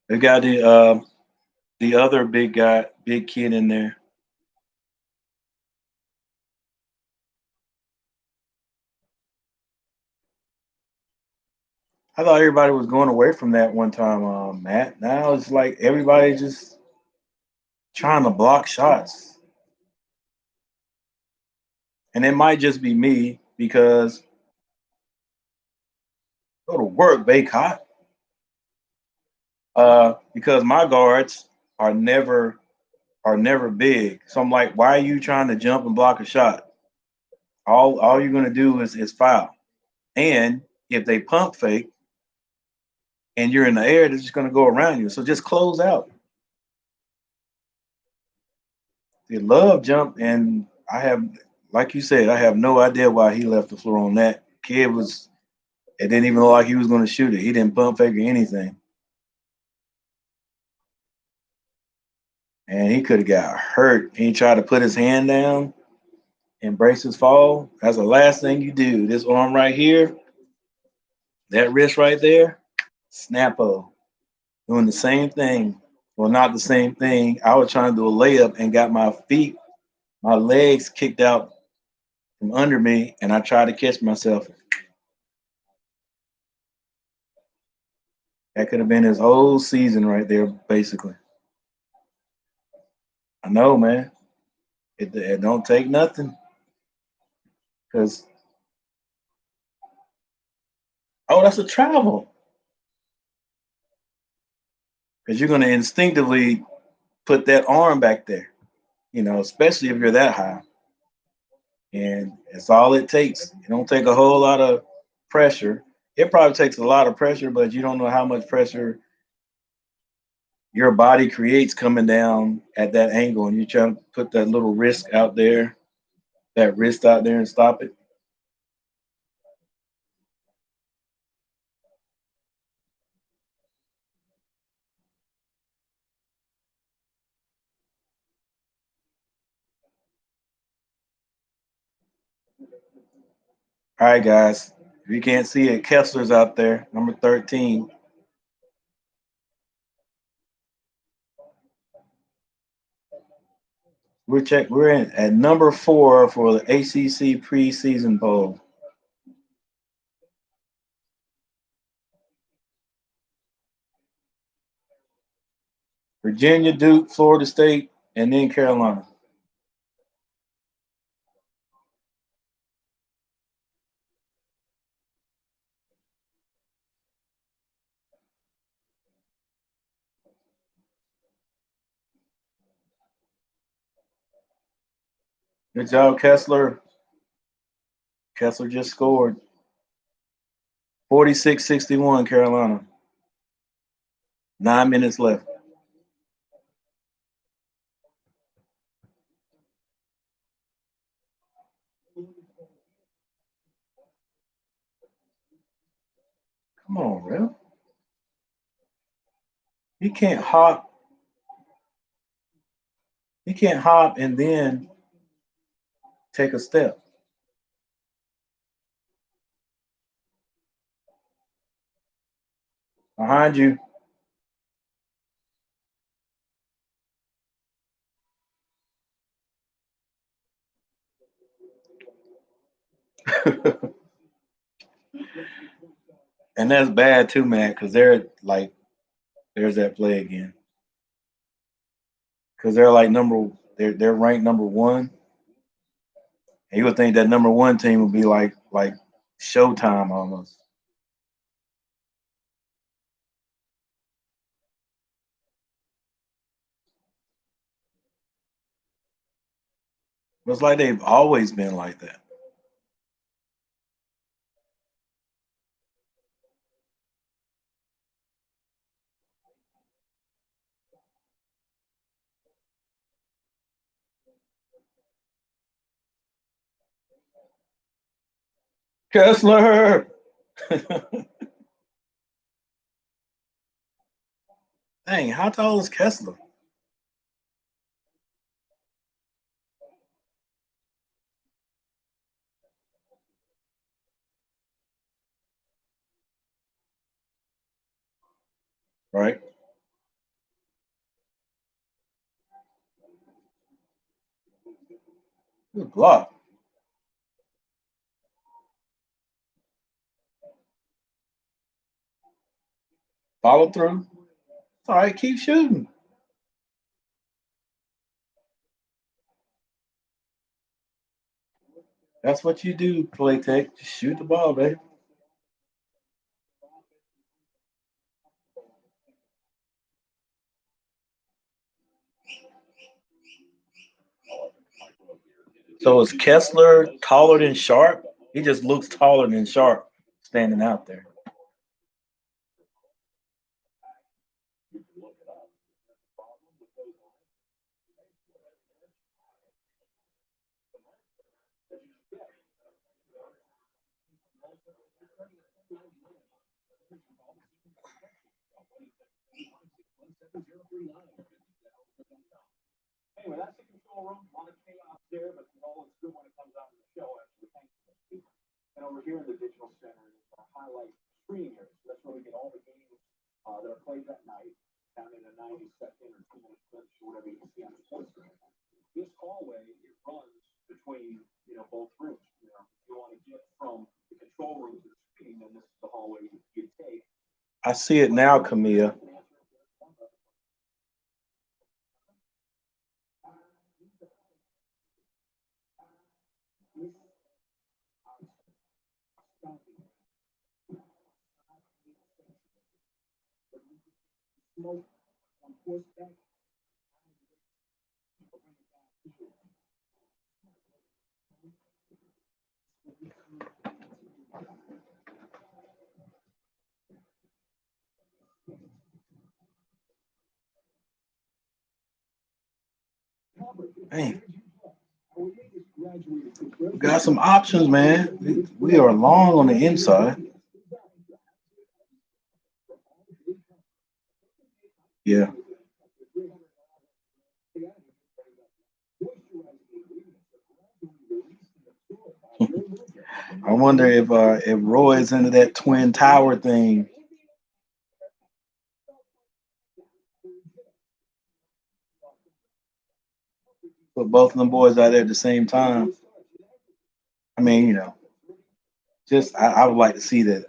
They got the other big guy, big kid in there. I thought everybody was going away from that one time, Matt. Now it's like everybody just trying to block shots. And it might just be me because go to work, Baycott. Because my guards are never big. So I'm like, why are you trying to jump and block a shot? All you're gonna do is foul. And if they pump fake and you're in the air, they're just gonna go around you. So just close out. The love jump, and I have, like you said, I have no idea why he left the floor on that. Kid was, it didn't even look like he was going to shoot it. He didn't pump fake or anything. And he could have got hurt. He tried to put his hand down. Embraces fall. That's the last thing you do. This arm right here, that wrist right there, snappo. Doing the same thing. Well, not the same thing. I was trying to do a layup and got my legs kicked out from under me, and I tried to catch myself. That could have been his whole season right there, basically. I know, man. It don't take nothing. Cause that's a travel. Cause you're gonna instinctively put that arm back there. Especially if you're that high. And it's all it takes. It don't take a whole lot of pressure. It probably takes a lot of pressure, but you don't know how much pressure your body creates coming down at that angle, and you try to put that little wrist out there and stop it. All right, guys. If you can't see it, Kessler's out there, number 13. We're in at number 4 for the ACC preseason poll. Virginia, Duke, Florida State, and then Carolina. Good job, Kessler. Kessler just scored 46-61, Carolina. 9 minutes left. Come on, Real. He can't hop. He can't hop and then take a step. Behind you. And that's bad too, man, because there's that play again. Because they're ranked number one. And you would think that number one team would be like Showtime almost. It's like they've always been like that. Kessler. Dang, how tall is Kessler? Right? Good block. Follow through. All right, keep shooting. That's what you do, play tech. Just shoot the ball, baby. So is Kessler taller than Sharp? He just looks taller than Sharp standing out there. played that night, down in a 90-second or 2-minute clips or whatever you can see on the sports screen. This hallway, it runs between, both rooms. If you want to get from the control room to the screen, then this is the hallway you take. I see it now, Camilla. Hey, we got some options, man. We are long on the inside. Yeah. I wonder if Roy's into that twin tower thing. Put both of them boys out there at the same time. I mean, just I would like to see that.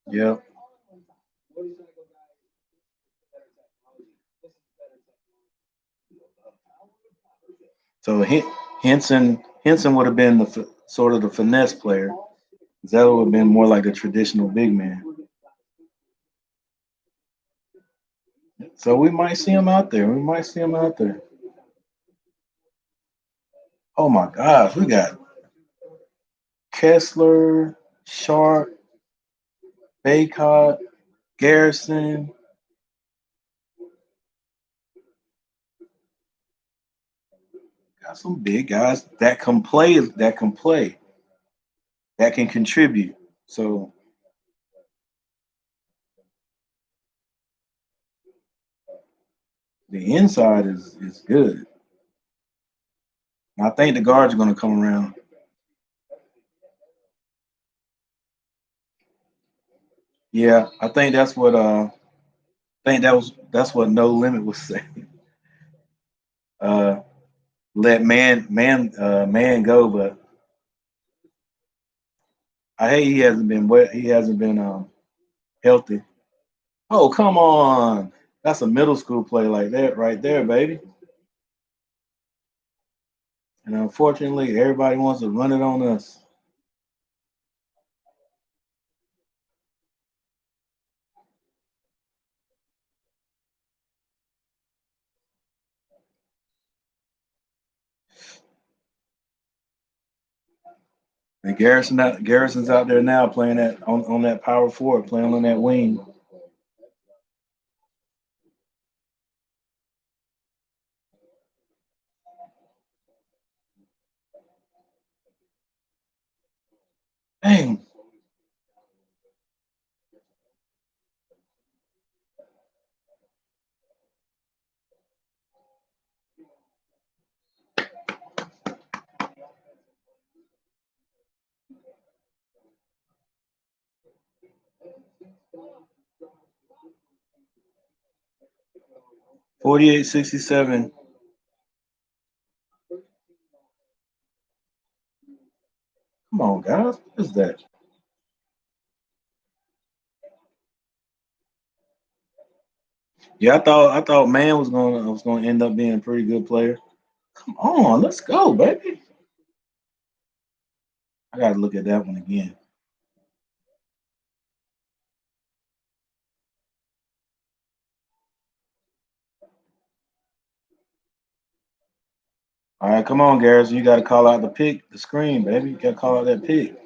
Yeah. So Henson would have been sort of the finesse player. Zeller would have been more like a traditional big man. So we might see him out there. We might see him out there. Oh my gosh, we got Kessler, Sharp, Baycott, Garrison. Got some big guys that can play, that can contribute. So the inside is good. I think the guards are going to come around. Yeah, I think that's what No Limit was saying. Uh, let man go, but I hate he hasn't been healthy. Oh come on, that's a middle school play like that right there, baby. And unfortunately, everybody wants to run it on us. And Garrison's out there now playing that on that power forward, playing on that wing. Dang. 48-67. Come on, guys. What is that? Yeah, I thought Man was gonna end up being a pretty good player. Come on, let's go, baby. I gotta look at that one again. All right, come on, Garrison. You gotta call out the screen, baby. You gotta call out that pick.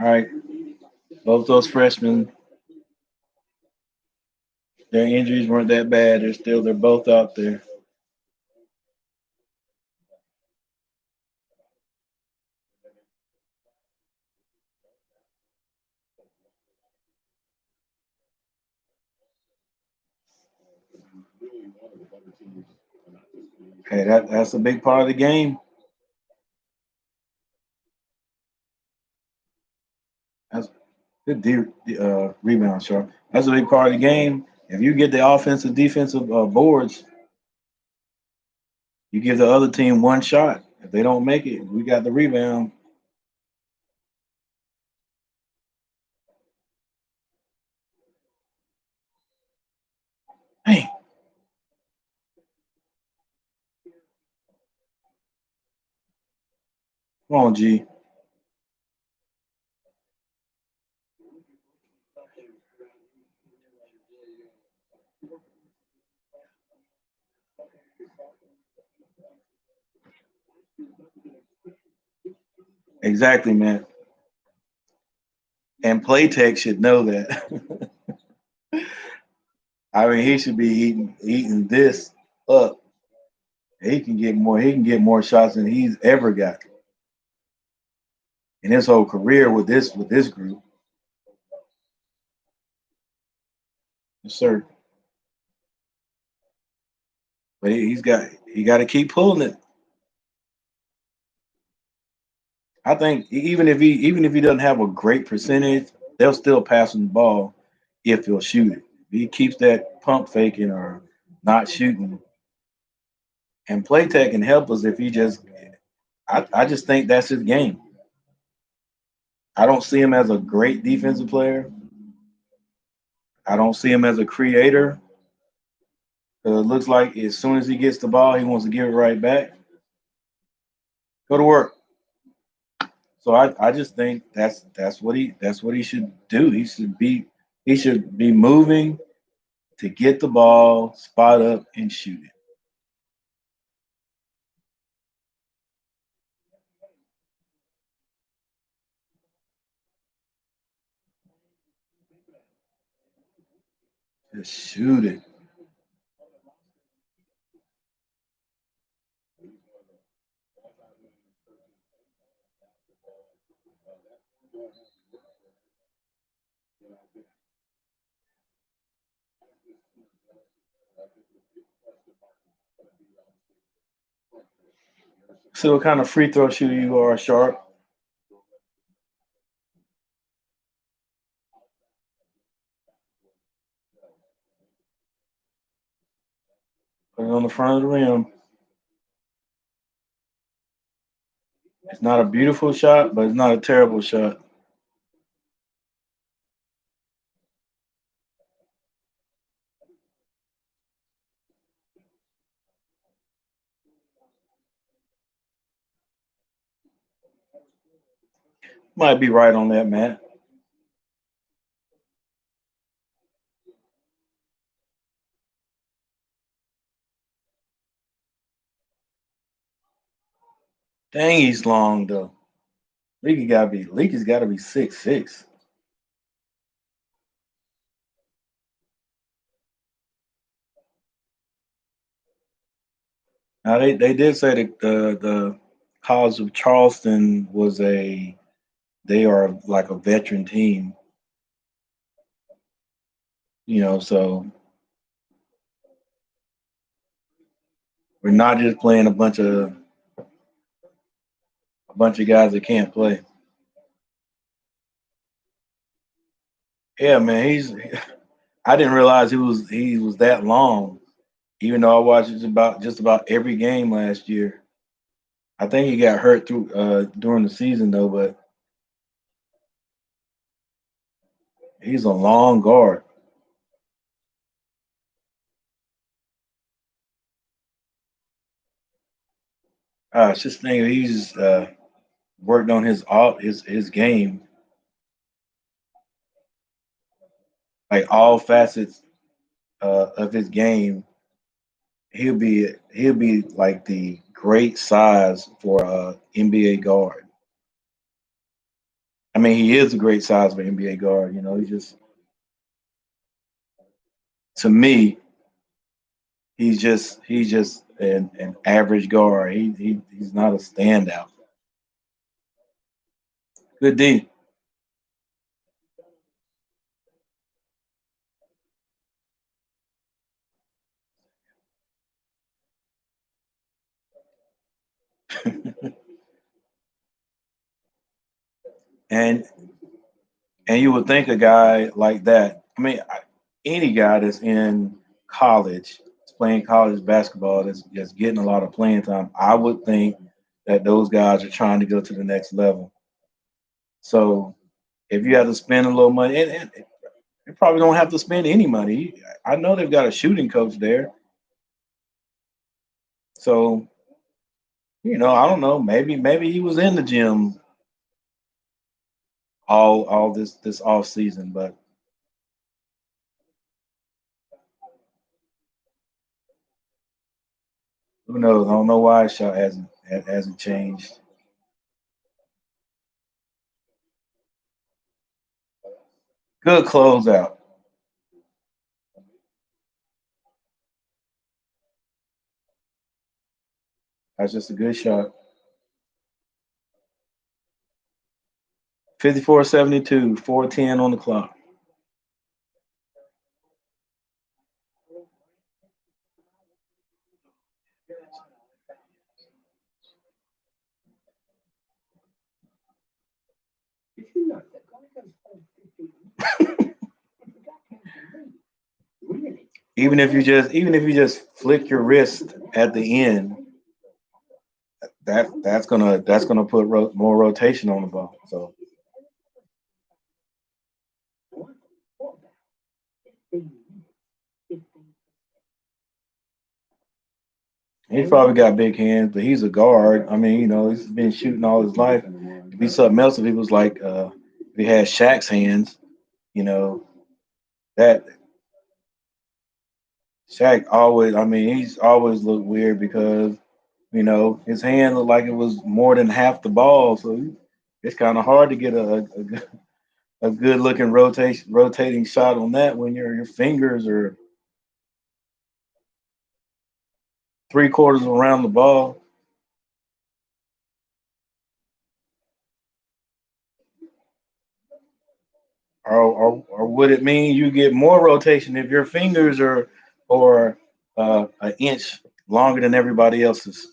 All right, both those freshmen, their injuries weren't that bad. They're both out there. Hey, that's a big part of the game. That's good rebound, Sharp. That's a big part of the game. If you get the offensive, defensive boards, you give the other team one shot. If they don't make it, we got the rebound. Hey, come on, G. Exactly, man. And Playtech should know that. I mean, he should be eating this up. He can get more. He can get more shots than he's ever got in his whole career with this group. Yes, sir. But he got to keep pulling it. I think even if he doesn't have a great percentage, they'll still pass him the ball if he'll shoot it. If he keeps that pump faking or not shooting, and Playtech can help us if he just. I just think that's his game. I don't see him as a great defensive player. I don't see him as a creator. It looks like as soon as he gets the ball, he wants to give it right back. Go to work. So I just think that's what he should do. He should be moving to get the ball, spot up, and shoot it. Just shoot it. See what kind of free throw shooter you are, Sharp. Put it on the front of the rim. It's not a beautiful shot, but it's not a terrible shot. Might be right on that, Matt. Dang, he's long though. Leaky's gotta be 6'6". Now they did say that the College of Charleston they are like a veteran team, so we're not just playing a bunch of guys that can't play. Yeah, man, I didn't realize he was that long, even though I watched just about every game last year. I think he got hurt during the season though, but he's a long guard. It's just think he's worked on his game, like all facets of his game. He'll be like the great size for a NBA guard. I mean, he is a great size of an NBA guard. He just to me, he's just an average guard. He's not a standout. Good D. and and you would think a guy like that. I mean, any guy that's in college, that's playing college basketball, that's getting a lot of playing time. I would think that those guys are trying to go to the next level. So if you have to spend a little money, and you probably don't have to spend any money. I know they've got a shooting coach there, so I don't know. Maybe he was in the gym all this off season, but who knows? I don't know why his shot hasn't changed. Good closeout. That's just a good shot. 54-72, 4:10 on the clock. Even if you just flick your wrist at the end, that's gonna put more rotation on the ball. So he's probably got big hands, but he's a guard. I mean, he's been shooting all his life. It'd be something else if he was like if he had Shaq's hands. You know that Shaq always. I mean, he's always looked weird because his hand looked like it was more than half the ball. So it's kind of hard to get a good looking rotating shot on that when your fingers are three-quarters around the ball. Or would it mean you get more rotation if your fingers are an inch longer than everybody else's?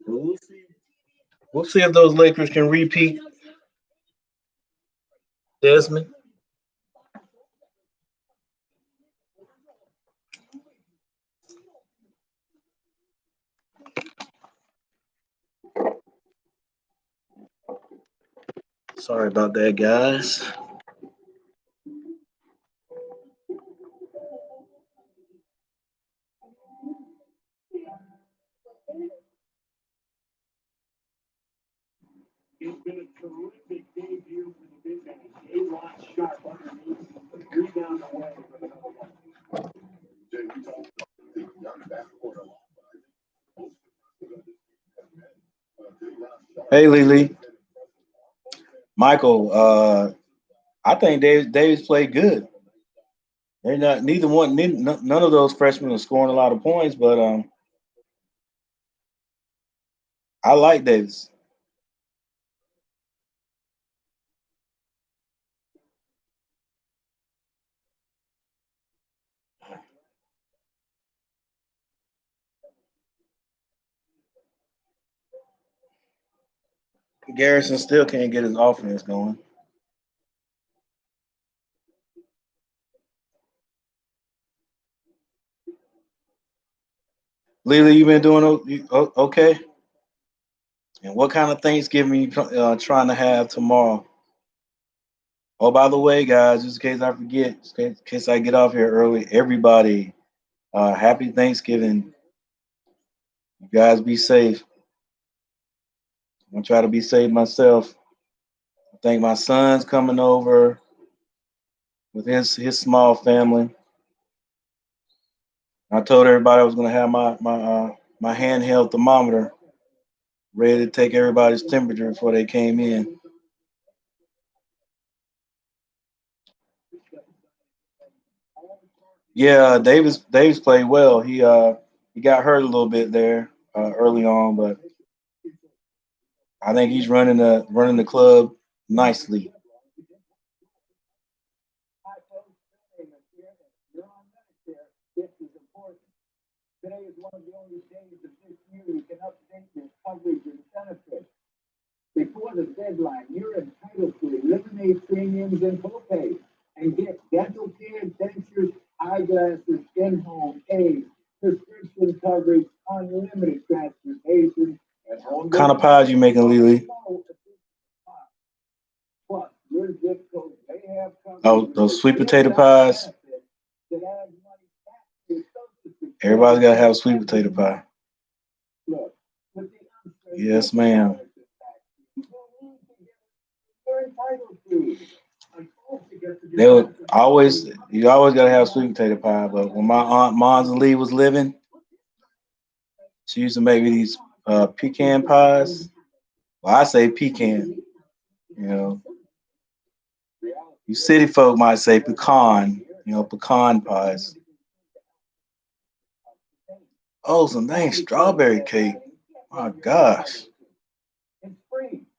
We'll see. We'll see if those Lakers can repeat, Desmond. Sorry about that, guys. It's been a terrific debut for the big man. A-Rod sharp underneath, rebound away from another one. Hey, Lily, Michael. I think Davis played good. They're not neither one. None of those freshmen are scoring a lot of points, but I like Davis. Garrison still can't get his offense going. Lily, you been doing okay? And what kind of Thanksgiving you trying to have tomorrow? Oh, by the way, guys, just in case I forget, just in case I get off here early, everybody, happy Thanksgiving. You guys be safe. I'm gonna try to be safe myself. I think my son's coming over with his small family. I told everybody I was gonna have my handheld thermometer ready to take everybody's temperature before they came in. Yeah, Davis played well. He got hurt a little bit there early on, but I think he's running the club nicely. Hi, folks. Hey, here. You're on Medicare. This is important. Today is one of the only days of this year you can update your coverage and benefits. Before the deadline, you're entitled to eliminate premiums and copays and get dental care, dentures, eyeglasses, in-home aid, prescription coverage, unlimited transportation, and home. What kind of pies you making, Lily? Plus, your zip code may have Oh, coverage those sweet potato pies. that adds money back to your social security. Everybody's gotta have sweet potato pie. Look, with the Yes, ma'am. you're entitled to. They would always you always gotta have sweet potato pie. But when my aunt Monzalie was living, she used to make me these pecan pies. Well, I say pecan. You know, you city folk might say pecan. You know, pecan pies. Oh, some dang strawberry cake. My gosh,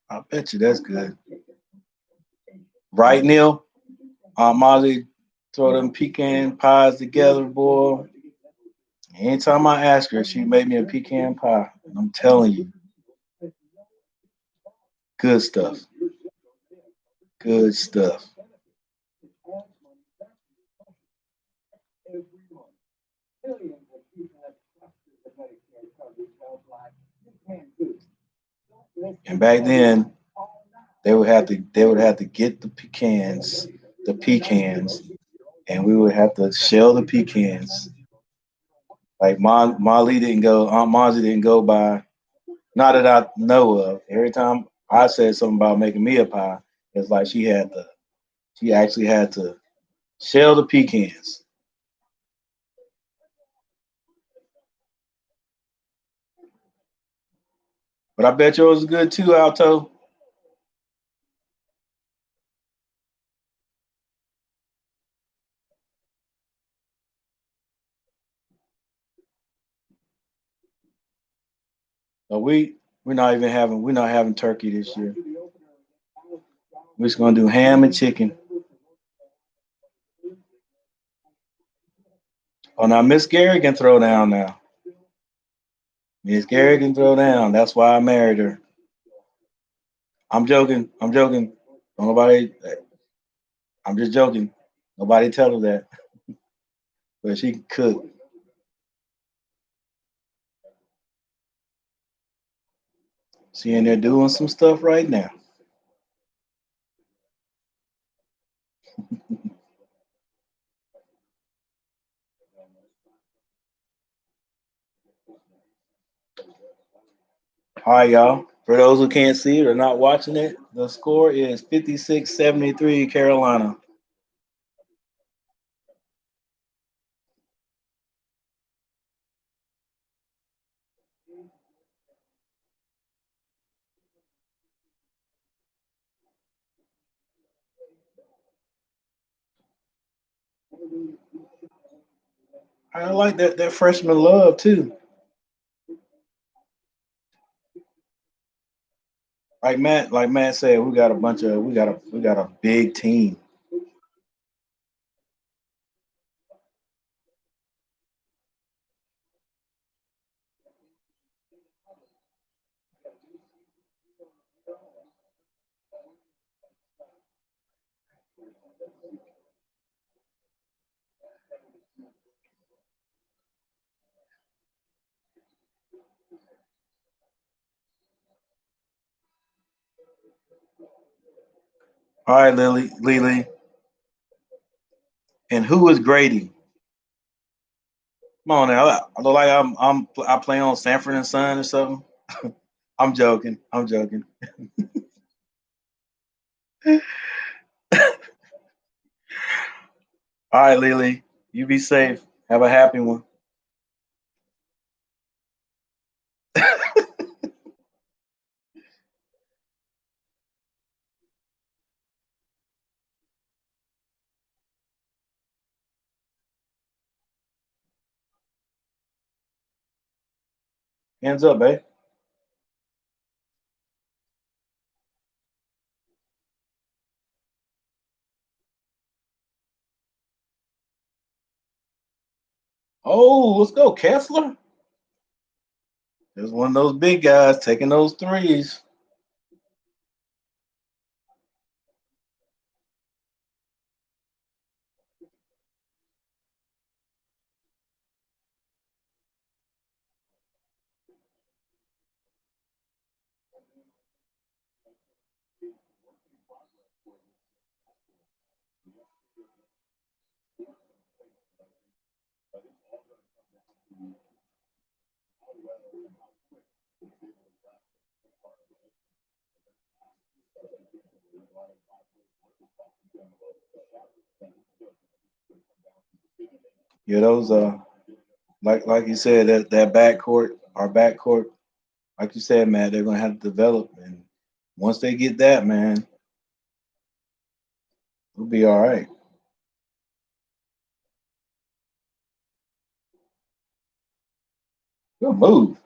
I bet you that's good. Right, Neil? Aunt Molly throw them pecan pies together, boy. Anytime I ask her, she made me a pecan pie. And I'm telling you, good stuff. Good stuff. And back then, they would have to get the pecans, and we would have to shell the pecans. Like Molly didn't go, Aunt Margie didn't go by, not that I know of. Every time I said something about making me a pie, it's like she actually had to shell the pecans. But I bet yours is good too, Alto. But we're not having turkey this year. We're just gonna do ham and chicken. Oh, now Miss Gary can throw down now. Miss Gary can throw down. That's why I married her. I'm joking. I'm joking. Don't nobody. I'm just joking. Nobody tell her that. But she can cook. She in there doing some stuff right now. All right, y'all. For those who can't see it or not watching it, the score is 56-73 Carolina. I like that freshman love too. Like Matt said, we got a big team. All right, Lily. And who is Grady? Come on now. I look like I play on Sanford and Son or something. I'm joking. I'm joking. All right, Lily. You be safe. Have a happy one. Hands up, babe. Oh, let's go, Kessler. There's one of those big guys taking those threes. Yeah, those like you said, that backcourt, our backcourt, like you said, man, they're gonna have to develop, and once they get that, man, we'll be all right. Good move.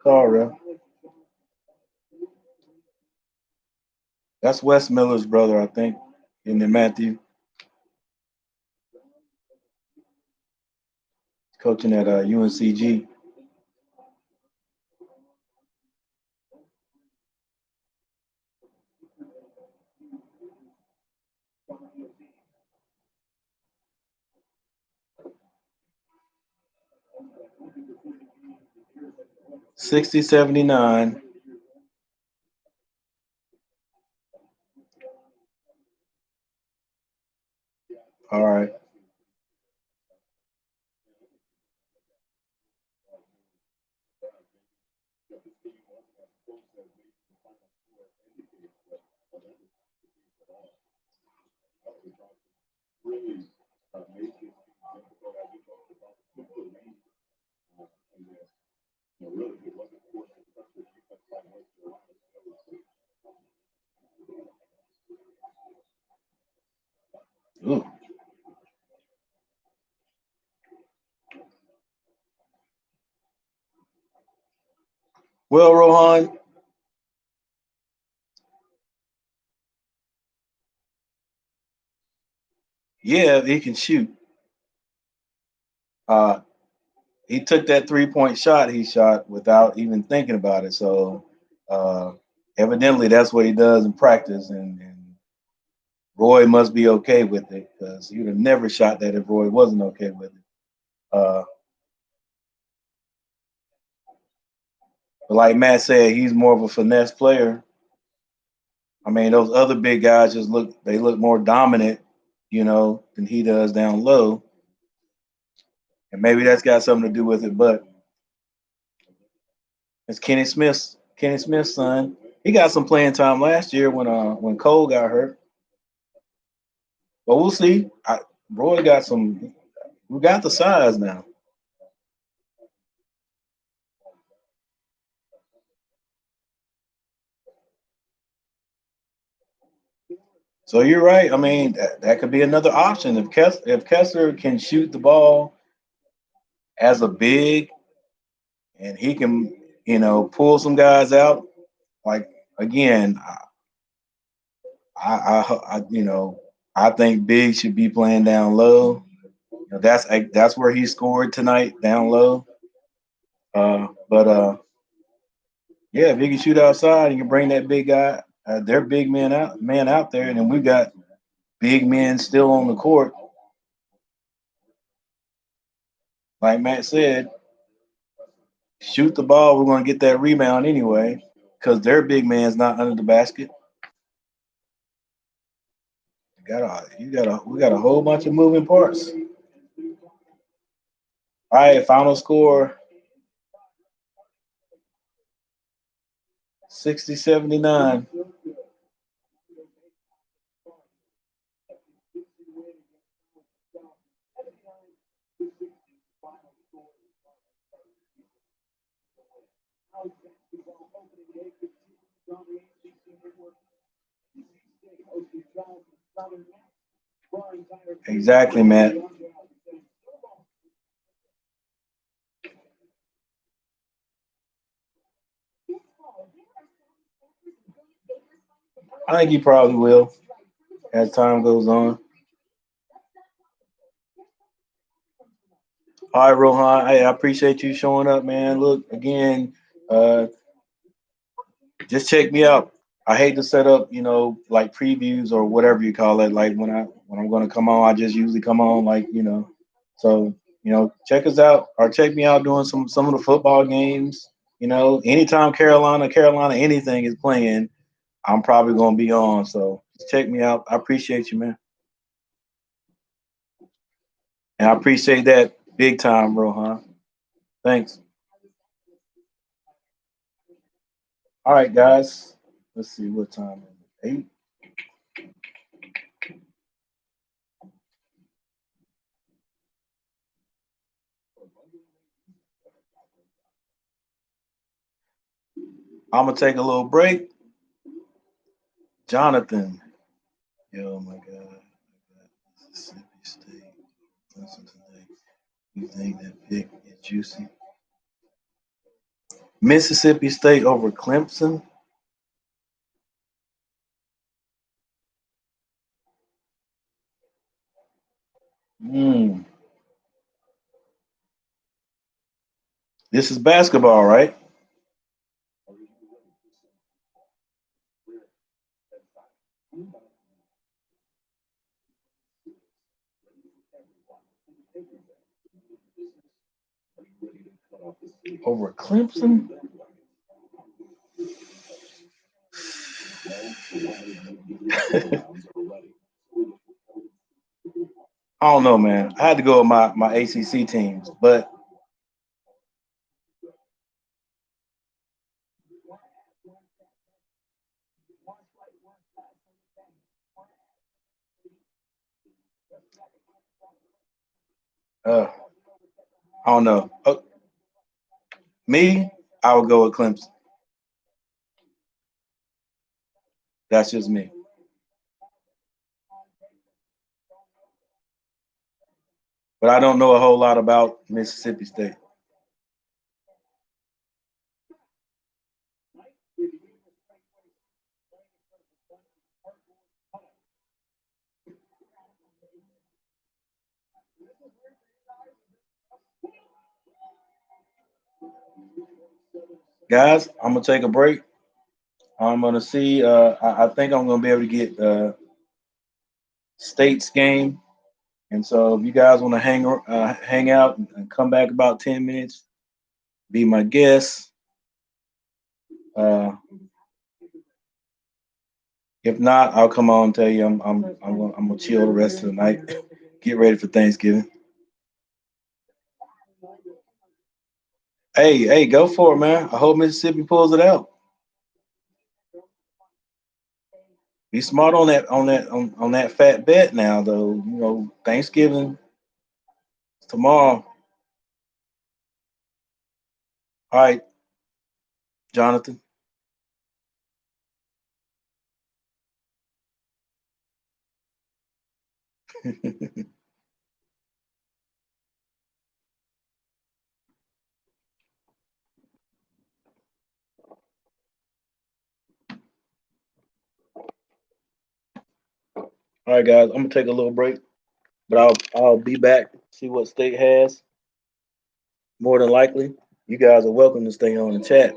Cara. That's Wes Miller's brother, I think, and then Matthew coaching at UNCG. 60-79. All right. Ooh. Well, Rohan, yeah, he can shoot. Uh, he took that 3-point shot he shot without even thinking about it. So uh, evidently that's what he does in practice, and Roy must be okay with it because he would have never shot that if Roy wasn't okay with it. Uh, but like Matt said, he's more of a finesse player. I mean, those other big guys just look more dominant, than he does down low. And maybe that's got something to do with it. But it's Kenny Smith's son. He got some playing time last year when Cole got hurt. But we'll see. Roy got some. We got the size now. So you're right. I mean, that could be another option if Kessler can shoot the ball as a big, and he can, pull some guys out. Like again, I think Big should be playing down low. That's where he scored tonight, down low. But Yeah, if you can shoot outside and you bring that big guy, their big man out there, and then we got big men still on the court. Like Matt said, shoot the ball. We're going to get that rebound anyway because their big man's not under the basket. We got a whole bunch of moving parts. All right, final score 60-79. Exactly, Matt. I think he probably will as time goes on. All right, Rohan. Hey, I appreciate you showing up, man. Look, again, uh, just check me out. I hate to set up, like previews or whatever you call it. Like when I'm gonna come on, I just usually come on like. So check us out or check me out doing some of the football games. Anytime Carolina, anything is playing, I'm probably gonna be on. So just check me out. I appreciate you, man, and I appreciate that big time, Rohan. Thanks. All right, guys. Let's see what time is it. 8. I'm gonna take a little break. Jonathan. Yo, my God. Mississippi State. Listen today. You think that pick is juicy? Mississippi State over Clemson. Hmm. This is basketball, right? Over Clemson? I don't know, man. I had to go with my ACC teams, but uh, I don't know. Me, I would go with Clemson. That's just me. But I don't know a whole lot about Mississippi State. Guys, I'm gonna take a break. I'm gonna see. I think I'm gonna be able to get State's game, and so if you guys want to hang out and come back about 10 minutes, be my guest. Uh, if not, I'll come on and tell you I'm gonna chill the rest of the night, get ready for Thanksgiving. Hey, go for it, man. I hope Mississippi pulls it out. Be smart on that fat bet now, though. Thanksgiving is tomorrow. All right, Jonathan. All right, guys. I'm gonna take a little break, but I'll be back. See what state has. More than likely, you guys are welcome to stay on the chat.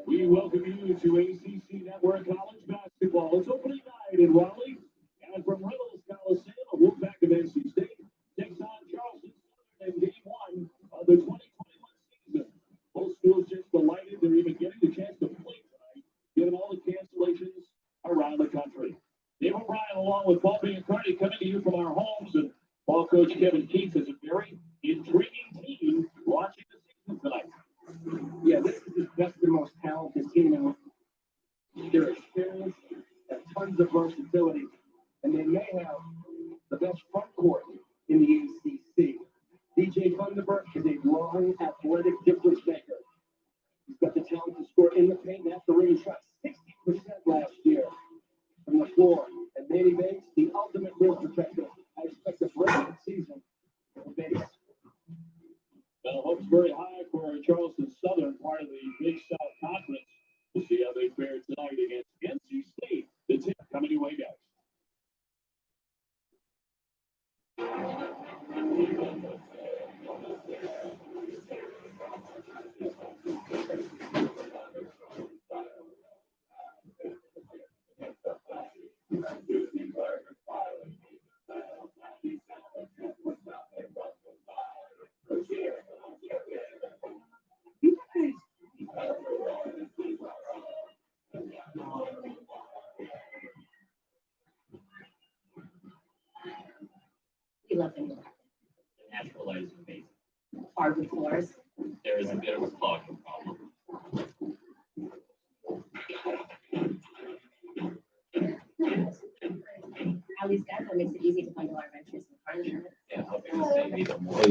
We welcome you to ACC Network College Basketball. It's opening night in Raleigh. And from Reynolds Coliseum, a Wolfpack of NC State takes on Charleston Southern in Game 1 of the 2021 season. Both schools just delighted they're even getting the chance to play tonight, given all the cancellations around the country. Dave O'Brien, along with Paul McCartney, coming to you from our homes, and ball coach Kevin Keats is a very intriguing team watching the season tonight. Yeah, this is the most talented team in their experience and tons of versatility. And they may have the best front court in the ACC. DJ Thunderbird is a long, athletic difference maker. He's got the talent to score in the paint and at the ring. He shot 60% last year from the floor. And Manny Bates, the ultimate rim protector. I expect a brilliant season for Bates. Well, hopes very high for Charleston Southern, part of the Big South Conference. We'll see how they fare tonight against NC State. The tip coming your way, guys. We love them. Natural light is amazing. Hardwood floors. There is a bit of a clogging problem. How these guys, that makes it easy to bundle our ventures and furniture. And helping us save even more.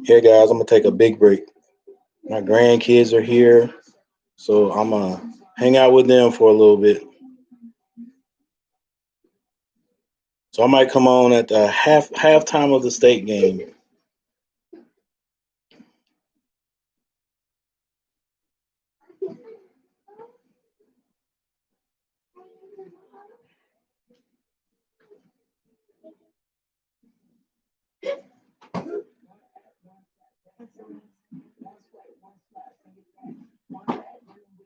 Hey guys, I'm gonna take a big break. My grandkids are here, so I'm gonna hang out with them for a little bit. So I might come on at the halftime of the state game.